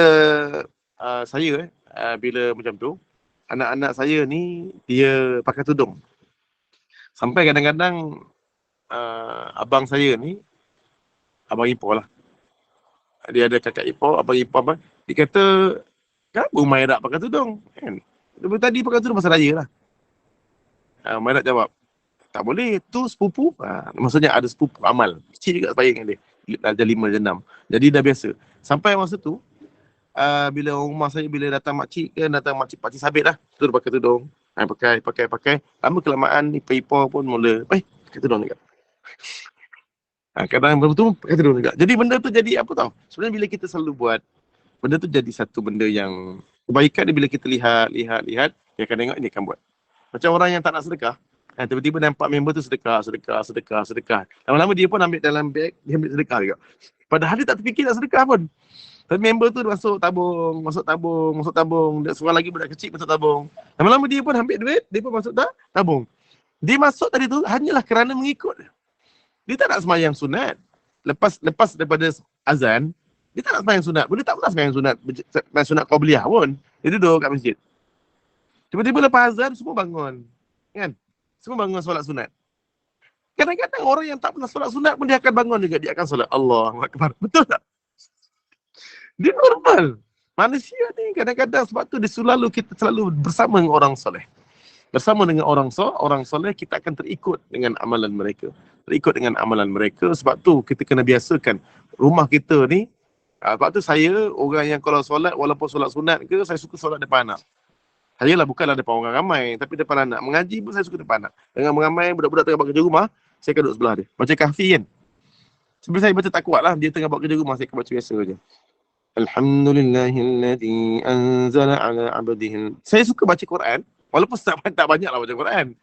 bila macam tu, anak-anak saya ni, dia pakai tudung. Sampai kadang-kadang abang saya ni, abang ipar lah. Dia ada kakak ipar, abang ipar, dia kata, kenapa Mairat pakai tudung? Kan? Tadi pakai tudung pasal raya lah. Mairat jawab, tak boleh, tu sepupu. Maksudnya ada sepupu amal. Kecil juga sebaya dengan dia. Darjah 5, darjah 6. Jadi dah biasa. Sampai masa tu, bila rumah saya, bila datang makcik pakcik sabit lah. Terus pakai tudung. Pakai. Lama kelamaan, ipar-ipar pun mula, pakai tudung juga. Kadang betul pakai tudung juga. Jadi benda tu jadi apa tau? Sebenarnya bila kita selalu buat, benda tu jadi satu benda yang kebaikan dia bila kita lihat, dia akan tengok ini akan buat. Macam orang yang tak nak sedekah, Tiba-tiba nampak member tu sedekah. Lama-lama dia pun ambil dalam beg, dia ambil sedekah juga. Padahal dia tak terfikir nak sedekah pun. Tapi member tu masuk tabung. Dan seorang lagi budak kecil masuk tabung. Lama-lama dia pun ambil duit, dia pun masuk tabung. Dia masuk tadi tu hanyalah kerana mengikut. Dia tak nak sembahyang sunat. Lepas daripada azan, dia tak nak sembahyang sunat. Boleh tak pula sembahyang sunat qabliyah pun. Dia duduk kat masjid. Tiba-tiba lepas azan, semua bangun. Kan? Semua bangun solat sunat. Kadang-kadang orang yang tak pernah solat sunat pun dia akan bangun juga. Dia akan solat Allahu Akbar. Betul tak? Dia normal. Manusia ni kadang-kadang sebab tu kita selalu bersama dengan orang soleh. Bersama dengan orang soleh, kita akan terikut dengan amalan mereka. Sebab tu kita kena biasakan rumah kita ni. Sebab tu saya orang yang kalau solat, walaupun solat sunat ke, saya suka solat depan anak. Saya lah bukanlah depan orang ramai, tapi depan anak. Mengaji pun saya suka depan anak. Dengan mengamai budak-budak tengah buat kerja rumah, saya akan duduk sebelah dia. Macam Kahfi kan. Sebab saya baca tak kuat lah, dia tengah buat kerja rumah, saya akan baca biasa je. Alhamdulillahilladzi anzala ala abdihi. Saya suka baca Quran. Walaupun tak banyak lah baca Quran.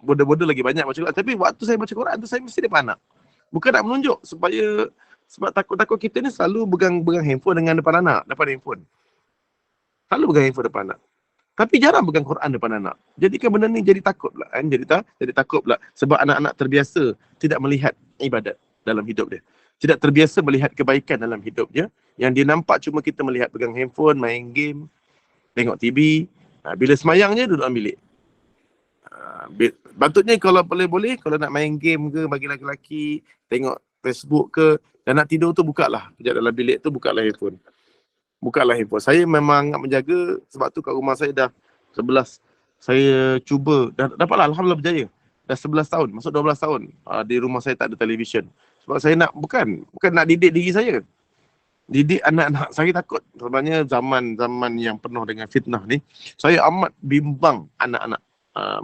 Bodoh-bodoh lagi banyak baca Quran. Tapi waktu saya baca Quran tu, saya mesti depan anak. Bukan nak menunjuk. Sebab takut-takut kita ni selalu pegang handphone dengan depan anak. Depan handphone. Selalu pegang handphone depan anak. Tapi jarang pegang Quran depan anak. Jadikan benda ni jadi takut pula. Kan? Jadi takut pula. Sebab anak-anak terbiasa tidak melihat ibadat dalam hidup dia. Tidak terbiasa melihat kebaikan dalam hidup dia. Yang dia nampak cuma kita melihat pegang handphone, main game, tengok TV. Bila semayang je duduk dalam bilik. Patutnya kalau boleh, kalau nak main game ke bagi lelaki, tengok Facebook ke, dan nak tidur tu bukalah. Sekejap dalam bilik tu bukalah handphone. Saya memang nak menjaga, sebab tu kat rumah saya dah 11. Saya cuba, dapatlah Alhamdulillah berjaya. Dah 11 tahun, masuk 12 tahun. Di rumah saya tak ada televisyen. Sebab saya nak, bukan nak didik diri saya. Didik anak-anak. Saya takut sebenarnya zaman yang penuh dengan fitnah ni, saya amat bimbang anak-anak.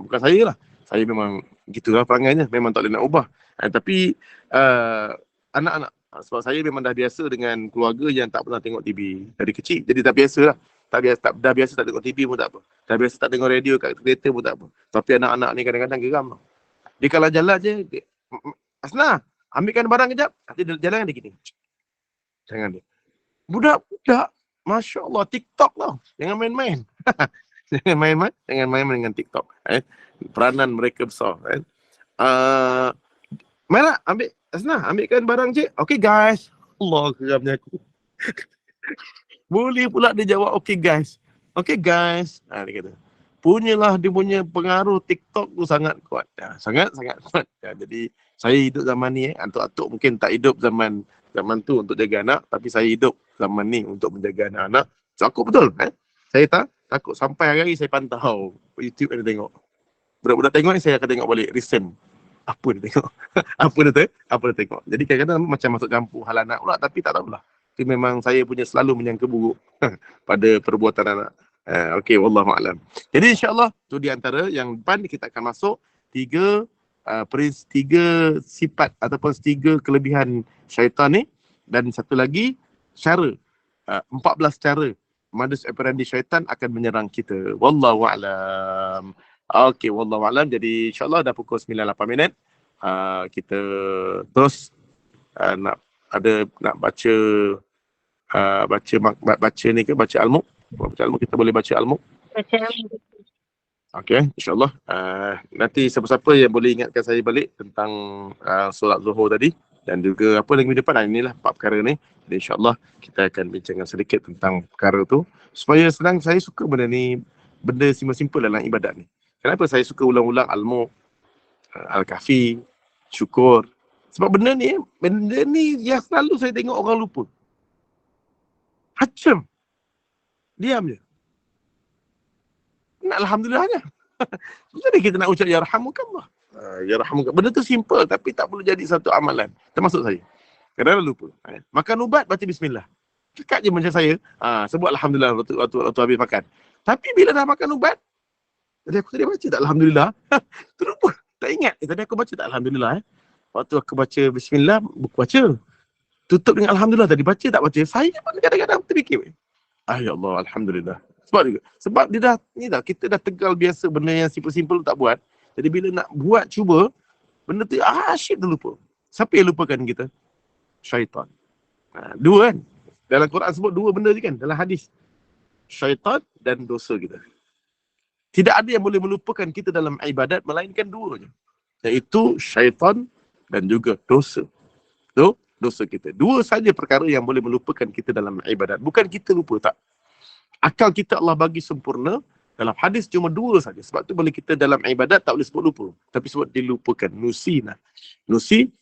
Bukan saya lah. Saya memang gitulah perangainya. Memang tak boleh nak ubah. Tapi anak-anak. Sebab saya memang dah biasa dengan keluarga yang tak pernah tengok TV dari kecil. Jadi tak biasa lah. Dah biasa tak tengok TV pun tak apa. Dah biasa tak tengok radio kat kereta pun tak apa. Tapi anak-anak ni kadang-kadang geram. Dia kalau jalan je, Asna, ambilkan barang kejap. Nanti jalan dia gini. Jangan dia. Budak-budak, Masya Allah, TikTok tau. Jangan main-main. Jangan main-main dengan TikTok. Peranan mereka besar. Mana? Asna, ambilkan barang cik. Okay guys. Allah, geramnya aku. Boleh pula dia jawab, okay guys. Dia kata. Dia punya pengaruh TikTok tu sangat kuat. Sangat kuat. Jadi, saya hidup zaman ni. Atuk-atuk mungkin tak hidup zaman tu untuk jaga anak. Tapi saya hidup zaman ni untuk menjaga anak-anak. So, aku betul. Saya takut sampai hari saya pantau YouTube yang dia tengok. Budak-budak tengok ni saya akan tengok balik recent. Apa dia tengok? Apa dia tengok? Jadi kadang-kadang macam masuk campur hal anak pula, tapi tak tahulah. Itu memang saya punya selalu menyangka buruk pada perbuatan anak. Okey, wallahualam. Jadi insya-Allah tu di antara yang depan kita akan masuk tiga sifat ataupun tiga kelebihan syaitan ni, dan satu lagi cara 14 cara modus operandi syaitan akan menyerang kita. Wallahualam. Okey, wallahualam. Jadi insya-Allah dah pukul 9.8 minit. Kita terus nak baca ni ke, baca Al-Muq. Kita boleh baca Al-Muq. Okey, insya-Allah. Nanti siapa-siapa yang boleh ingatkan saya balik tentang solat Zuhur tadi, dan juga apa lagi minggu depan, inilah 4 perkara ni. Jadi insya-Allah kita akan bincangkan sedikit tentang perkara tu supaya senang. Saya suka benda ni, benda simple dalam ibadat ni. Kenapa saya suka ulang-ulang Al-Muq, Al-Kahfi, Syukur? Sebab benda ni yang selalu saya tengok orang lupa. Hacam. Diam je. Nak Alhamdulillahnya. Jadi kita nak ucap Ya Rahmukallah. Ya Rahmukallah. Benda tu simple tapi tak perlu jadi satu amalan. Termasuk saya. Kadang-kadang lupa. Makan ubat, baca Bismillah. Cakap je macam saya. Sebut Alhamdulillah waktu habis makan. Tapi bila dah makan ubat, tadi aku baca tak Alhamdulillah. Terlupa. Tak ingat. Tadi aku baca tak Alhamdulillah. Waktu aku baca Bismillah, buku baca. Tutup dengan Alhamdulillah. Tadi baca tak baca. Saya pun kadang-kadang terfikir. Ya Allah, Alhamdulillah. Sebab dia dah, kita dah tegal biasa benda yang simple-simple tak buat. Jadi bila nak buat cuba, benda tu asyik tu lupa. Siapa yang lupakan kita? Syaitan. Dua kan? Dalam Quran sebut dua benda je kan? Dalam hadis. Syaitan dan dosa kita. Tidak ada yang boleh melupakan kita dalam ibadat melainkan dua je. Iaitu syaitan dan juga dosa. Dosa kita. Dua saja perkara yang boleh melupakan kita dalam ibadat. Bukan kita lupa, tak. Akal kita Allah bagi sempurna. Dalam hadis cuma dua saja. Sebab tu boleh kita dalam ibadat tak boleh sebut lupa. Tapi sebut dilupakan. Nusina. Nusi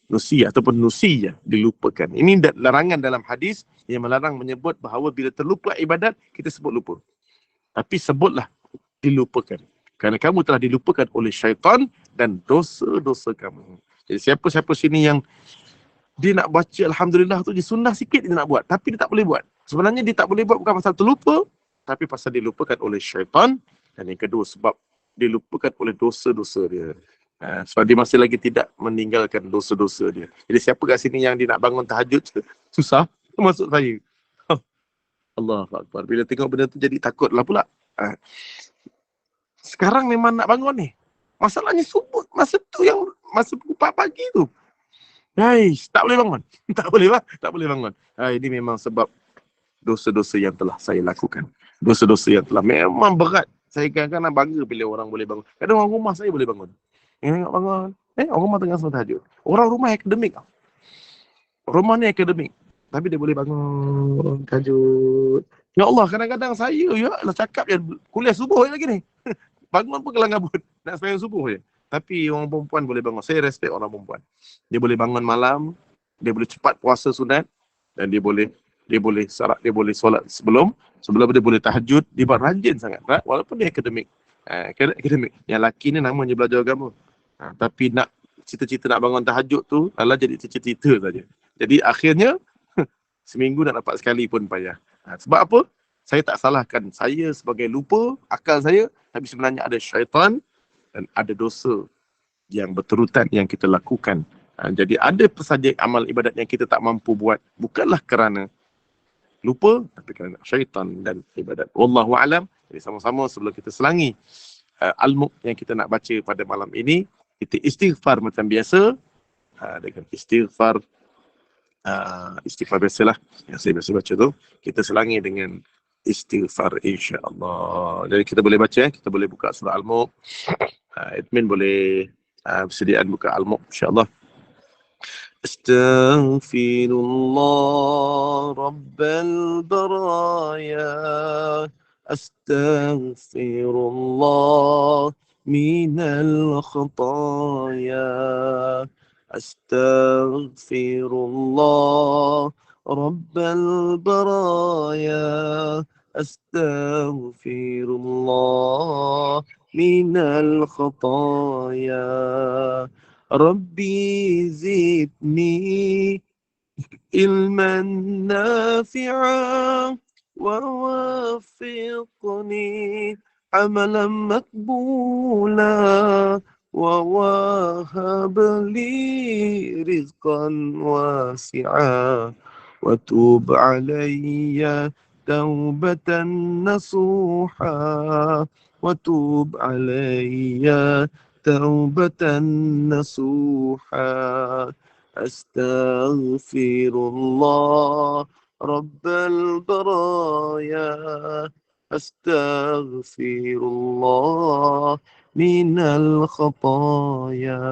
ataupun nusiya. Dilupakan. Ini larangan dalam hadis yang melarang menyebut bahawa bila terlupa ibadat, kita sebut lupa. Tapi sebutlah dilupakan. Kerana kamu telah dilupakan oleh syaitan dan dosa-dosa kamu. Jadi siapa-siapa sini yang dia nak baca Alhamdulillah tu, dia sunnah sikit dia nak buat. Tapi dia tak boleh buat. Sebenarnya dia tak boleh buat bukan pasal terlupa, tapi pasal dilupakan oleh syaitan. Dan yang kedua sebab dilupakan oleh dosa-dosa dia. Sebab dia masih lagi tidak meninggalkan dosa-dosa dia. Jadi siapa kat sini yang dia nak bangun tahajud susah, termasuk saya. Allahu Akbar. Bila tengok benda tu jadi takutlah pula. Sekarang memang nak bangun ni. Masalahnya subuh. Masa tu yang masa pukul 4 pagi tu. Tak boleh bangun. Tak boleh bangun. Ini memang sebab dosa-dosa yang telah saya lakukan. Dosa-dosa yang telah memang berat. Saya kadang-kadang bangga bila orang boleh bangun. Kadang orang rumah saya boleh bangun. Tengok bangun. Orang rumah tengah semua tahajud. Orang rumah akademik. Rumah ni akademik. Tapi dia boleh bangun tahajud. Ya Allah, kadang-kadang saya cakap je kuliah subuh lagi ni. Bangun pun kelang kabut. Nak sembahyang subuh je. Tapi orang perempuan boleh bangun. Saya respect orang perempuan. Dia boleh bangun malam, dia boleh cepat puasa sunat, dan dia boleh solat sebelum dia boleh tahajud. Dia buat rajin sangat, walaupun dia akademik. Akademik. Yang lelaki ni namanya belajar agama. Tapi nak cita-cita nak bangun tahajud tu adalah jadi cita-cita saja. Jadi akhirnya seminggu nak dapat sekali pun payah. Sebab apa? Saya tak salahkan saya sebagai lupa akal saya, tapi sebenarnya ada syaitan dan ada dosa yang berterutan yang kita lakukan. Jadi ada saja amal ibadat yang kita tak mampu buat, bukanlah kerana lupa, tapi kerana syaitan dan ibadat. Wallahu a'lam. Jadi sama-sama sebelum kita selangi al-Mulk yang kita nak baca pada malam ini, kita istighfar macam biasa. Dengan istighfar biasalah yang saya biasa baca tu, kita selangi dengan istighfar insya-Allah. Jadi kita boleh baca, kita boleh buka surah Al-Mulk. Admin boleh persediaan buka Al-Mulk insya-Allah. Astaghfirullah Rabbal Baraya, Astaghfirullah minal khataya, Astaghfirullah Rabbal Baraya, Astaghfirullah minal khataya, Rabbi zidni ilman nafi'a wa wafiqni amalan makbula wa wahab li rizqan wasi'a wa tub alayya taubatan nasuha wa tub alayya taubatan nasuha. Astaghfirullah Rabbal Baraya, Astaghfirullah minal khataya,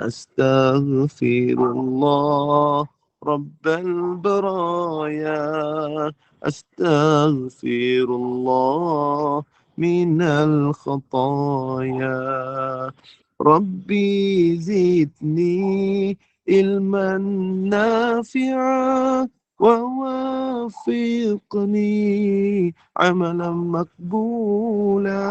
Astaghfirullah Rabbal Baraya, Astaghfirullah minal khataya, Rabbi zidni ilman nafi'a wa wafiqni amalan makbula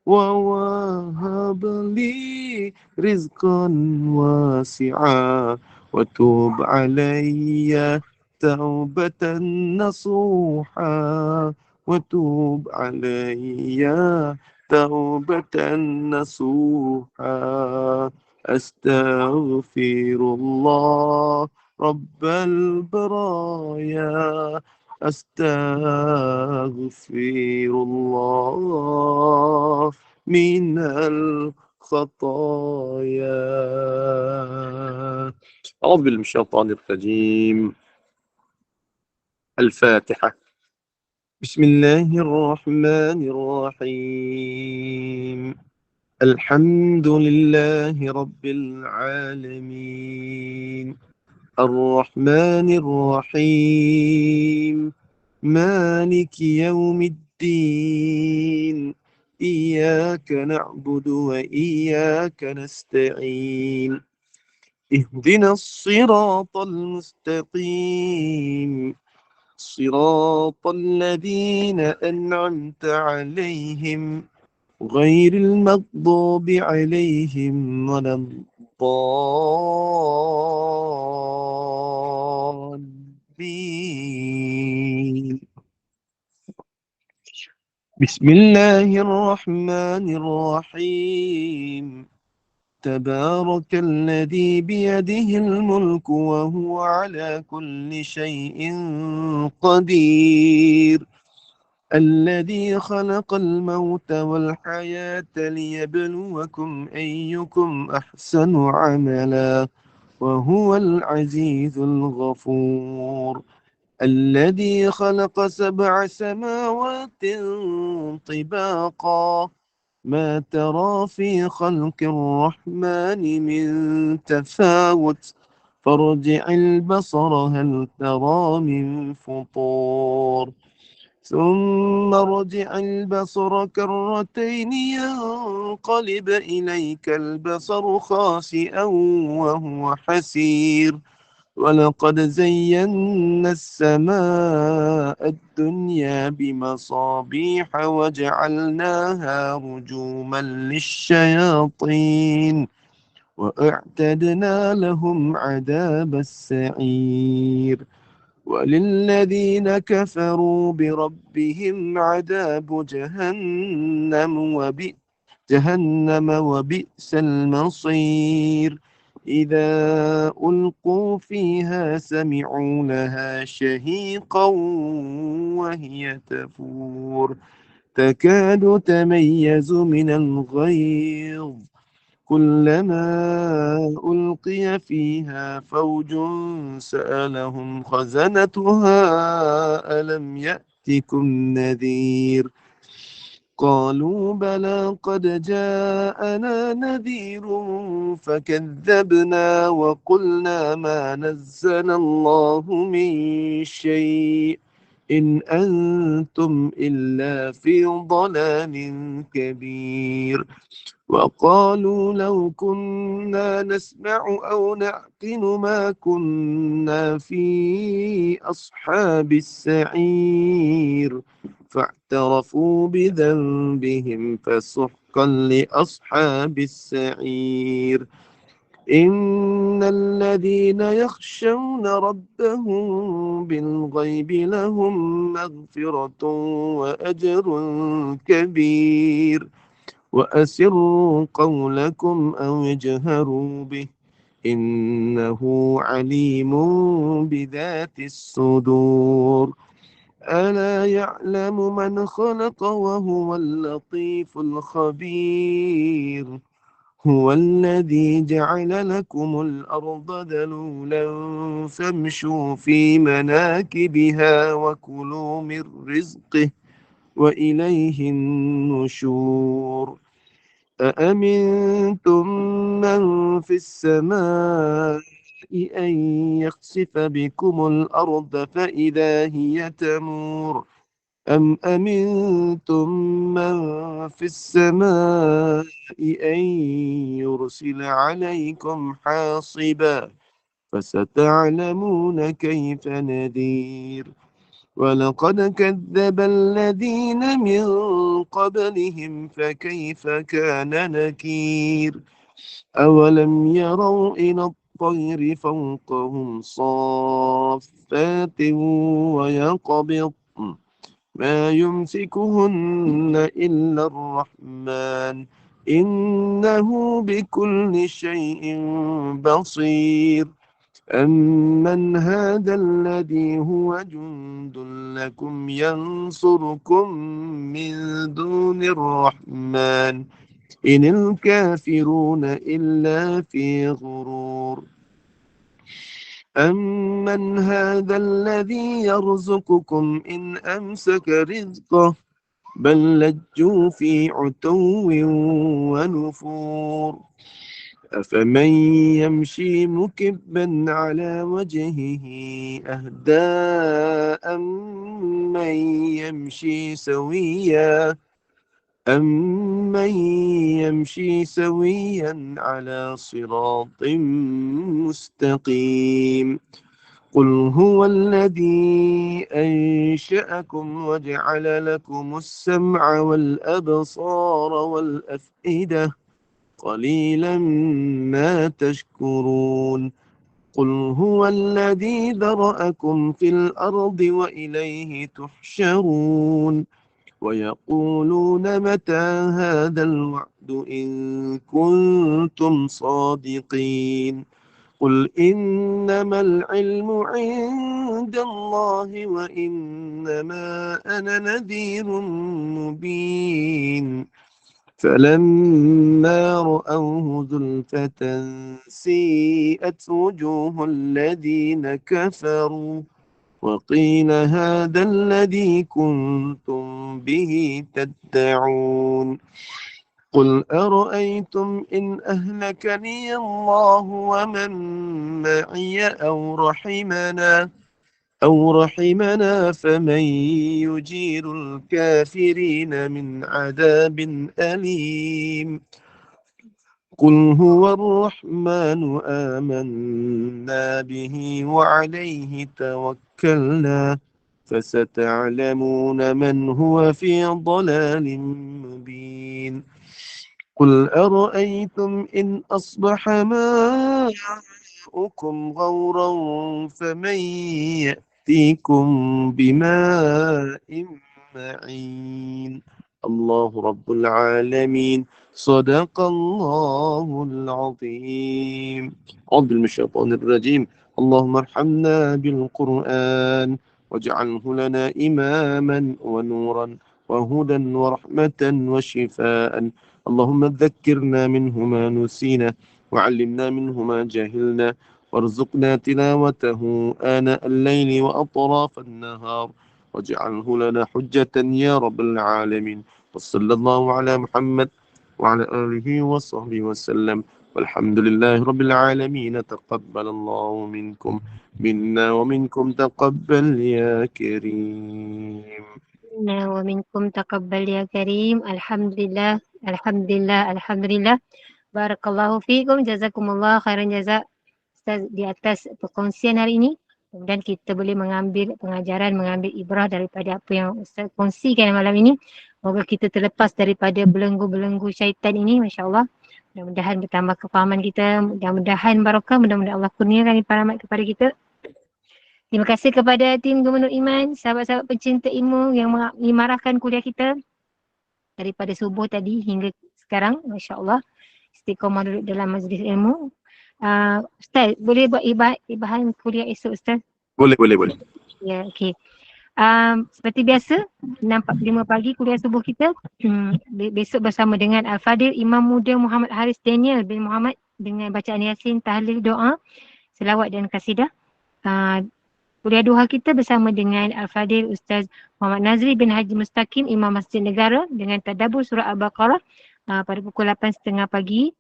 wa wahab li rizqan wasi'a wa tub alayya taubatan nasuha wa tub alayya taubatan nasuha. Astaghfirullah Rabbal Baraya, Astaghfirullah minal خطايا. أعوذ بالله من الشيطان الرجيم. الفاتحة. بسم الله الرحمن الرحيم. الحمد لله رب العالمين، الرحمن الرحيم، مالك يوم الدين، إياك نعبد وإياك نستعين، اهدنا الصراط المستقيم، صراط الذين أنعمت عليهم غير المغضوب عليهم ولا الضالين. بسم الله الرحمن الرحيم. تبارك الذي بيده الملك وهو على كل شيء قدير، الذي خلق الموت والحياة ليبلوكم أيكم أحسن عملا وهو العزيز الغفور، الذي خلق 7 سماوات طباقا، ما ترى في خلق الرحمن من تفاوت، فارجع البصر هل ترى من فطور، ثم ارجع البصر كرتين ينقلب إليك البصر خاسئا وهو حسير، ولقد زينا السماء الدنيا بمصابيح وجعلناها رجوما للشياطين وأعتدنا لهم عذاب السعير، وللذين كفروا بربهم عذاب جهنم وبئس المصير، إذا ألقوا فيها سمعوا لها شهيقا وهي تفور، تكاد تميز من الغيظ، كلما ألقي فيها فوج سألهم خزنتها ألم يأتكم نذير، قالوا بلى قد جاءنا نذير فكذبنا وقلنا ما نزل الله من شيء إن أنتم إلا في ضلال كبير، وقالوا لو كنا نسمع أو نعقل ما كنا في أصحاب السعير، فاعترفوا بذنبهم فسحقا لأصحاب السعير، إن الذين يخشون ربهم بالغيب لهم مغفرة وأجر كبير، وأسروا قولكم أو اجهروا به إنه عليم بذات الصدور، ألا يعلم من خلق وهو اللطيف الخبير، هو الذي جعل لكم الأرض ذلولا فامشوا في مناكبها وكلوا من رزقه وإليه النشور، أأمنتم من في السماء أن يخسف بكم الأرض فإذا هي تمور، أم أمنتم من في السماء أن يرسل عليكم حاصبا، فستعلمون كيف نذير، ولقد كذب الذين من قبلهم فكيف كان نكير، أولم يروا إلى الطير فوقهم صافات ويقبض ما يمسكهن إلا الرحمن إنه بكل شيء بصير، أمن هذا الذي هو جند لكم ينصركم من دون الرحمن إن الكافرون إلا في غرور أمن هذا الذي يرزقكم إن أمسك رزقه بل لجوا في عتو ونفور أفمن يمشي مكبا على وجهه أهدى أمن يمشي سويا على صراط مستقيم قل هو الذي أنشأكم وجعل لكم السمع والأبصار والأفئدة قليلا ما تشكرون قل هو الذي ذرأكم في الأرض وإليه تحشرون ويقولون متى هذا الوعد إن كنتم صادقين قل إنما العلم عند الله وإنما أنا نذير مبين فلما رأوه زلفة سيئت وجوه الذين كفروا وقيل هذا الذي كنتم به تدعون قل أرأيتم إن أهلكني الله ومن معي أو رحمنا فمن يجير الكافرين من عذاب أليم قل هو الرحمن آمنا به وعليه توكلنا فستعلمون من هو في ضلال مبين قل أرأيتم إن أصبح ماؤكم غورا فمن يأتيكم بماء معين الله رب العالمين صدق الله العظيم أعوذ بالله من الشيطان الرجيم اللهم ارحمنا بالقرآن واجعله لنا إماما ونورا وهدى ورحمة وشفاء اللهم ذكرنا منه ما نسينا وعلمنا منه ما جهلنا وارزقنا تلاوته آناء الليل وأطراف النهار واجعله لنا حجة يا رب العالمين وصلى الله على محمد وعلى آله وصحبه وسلم والحمد لله رب العالمين تقبل الله منكم منا ومنكم تقبل يا كريم ومنكم تقبل يا كريم. Alhamdulillah, Alhamdulillah, Alhamdulillah. Barakallahu fiikum, jazakumullah khairan jazak Ustaz di atas perkongsian hari ini. Dan kita boleh mengambil pengajaran, mengambil ibrah daripada apa yang Ustaz kongsikan malam ini. Semoga kita terlepas daripada belenggu-belenggu syaitan ini, Masya Allah. Mudah-mudahan bertambah kefahaman kita, mudah-mudahan barakah, mudah-mudahan Allah kurniakan rahmat kepada kita. Terima kasih kepada tim Gubernur Iman, sahabat-sahabat pencinta ilmu yang mengimarahkan kuliah kita daripada subuh tadi hingga sekarang, Masya Allah. Istiqamah duduk dalam majlis ilmu. Ustaz, boleh buat ibahan kuliah esok, Ustaz? Boleh. Ya, okey. Seperti biasa, 6.45 pagi kuliah subuh kita. Besok bersama dengan Al-Fadil Imam Muda Muhammad Haris Daniel bin Muhammad dengan bacaan Yasin, tahlil, doa, selawat dan kasidah. Kuliah duha kita bersama dengan Al-Fadil Ustaz Muhammad Nazri bin Haji Mustaqim, Imam Masjid Negara dengan tadabbur surah Al-Baqarah pada pukul 8.30 pagi.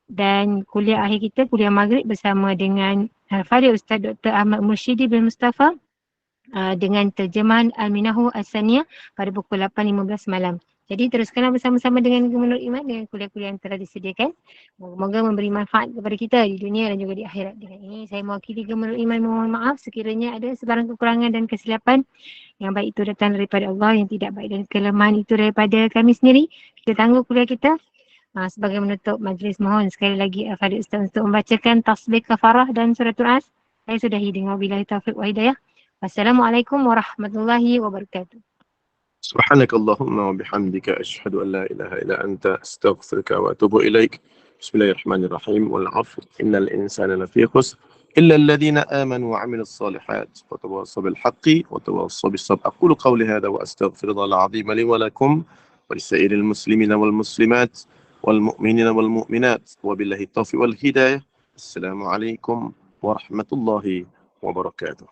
Dan kuliah akhir kita, kuliah maghrib bersama dengan Al-Fadil Ustaz Dr. Ahmad Mursyidi bin Mustafa dengan terjemahan Al-Minahu As-Saniyah pada pukul 8.15 malam. Jadi teruskanlah bersama-sama dengan Gubernur Iman dengan kuliah-kuliah yang telah disediakan. Moga memberi manfaat kepada kita di dunia dan juga di akhirat. Dengan ini saya mewakili Gubernur Iman memohon maaf sekiranya ada sebarang kekurangan dan kesilapan. Yang baik itu datang daripada Allah, yang tidak baik dan kelemahan itu daripada kami sendiri. Kita tangguh kuliah kita. Sebagai menutup majlis, mohon sekali lagi Al-Fadil Ustaz untuk membacakan tasbih kafarah dan suratul As. Saya sudahi dengan wabillahi taufiq wa hidayah. Wassalamualaikum warahmatullahi wabarakatuh. سبحانك اللهم وبحمدك أشهد أن لا إله إلا أنت أستغفرك وأتوب إليك بسم الله الرحمن الرحيم والعفو إن الإنسان لفي خسر إلا الذين آمنوا وعملوا الصالحات وتواصوا بالحق وتواصوا بالصبر أقول قولي هذا وأستغفر الله العظيم لي ولكم ولسائر المسلمين والمسلمات والمؤمنين والمؤمنات وبالله التوفيق والهداية. السلام عليكم ورحمة الله وبركاته.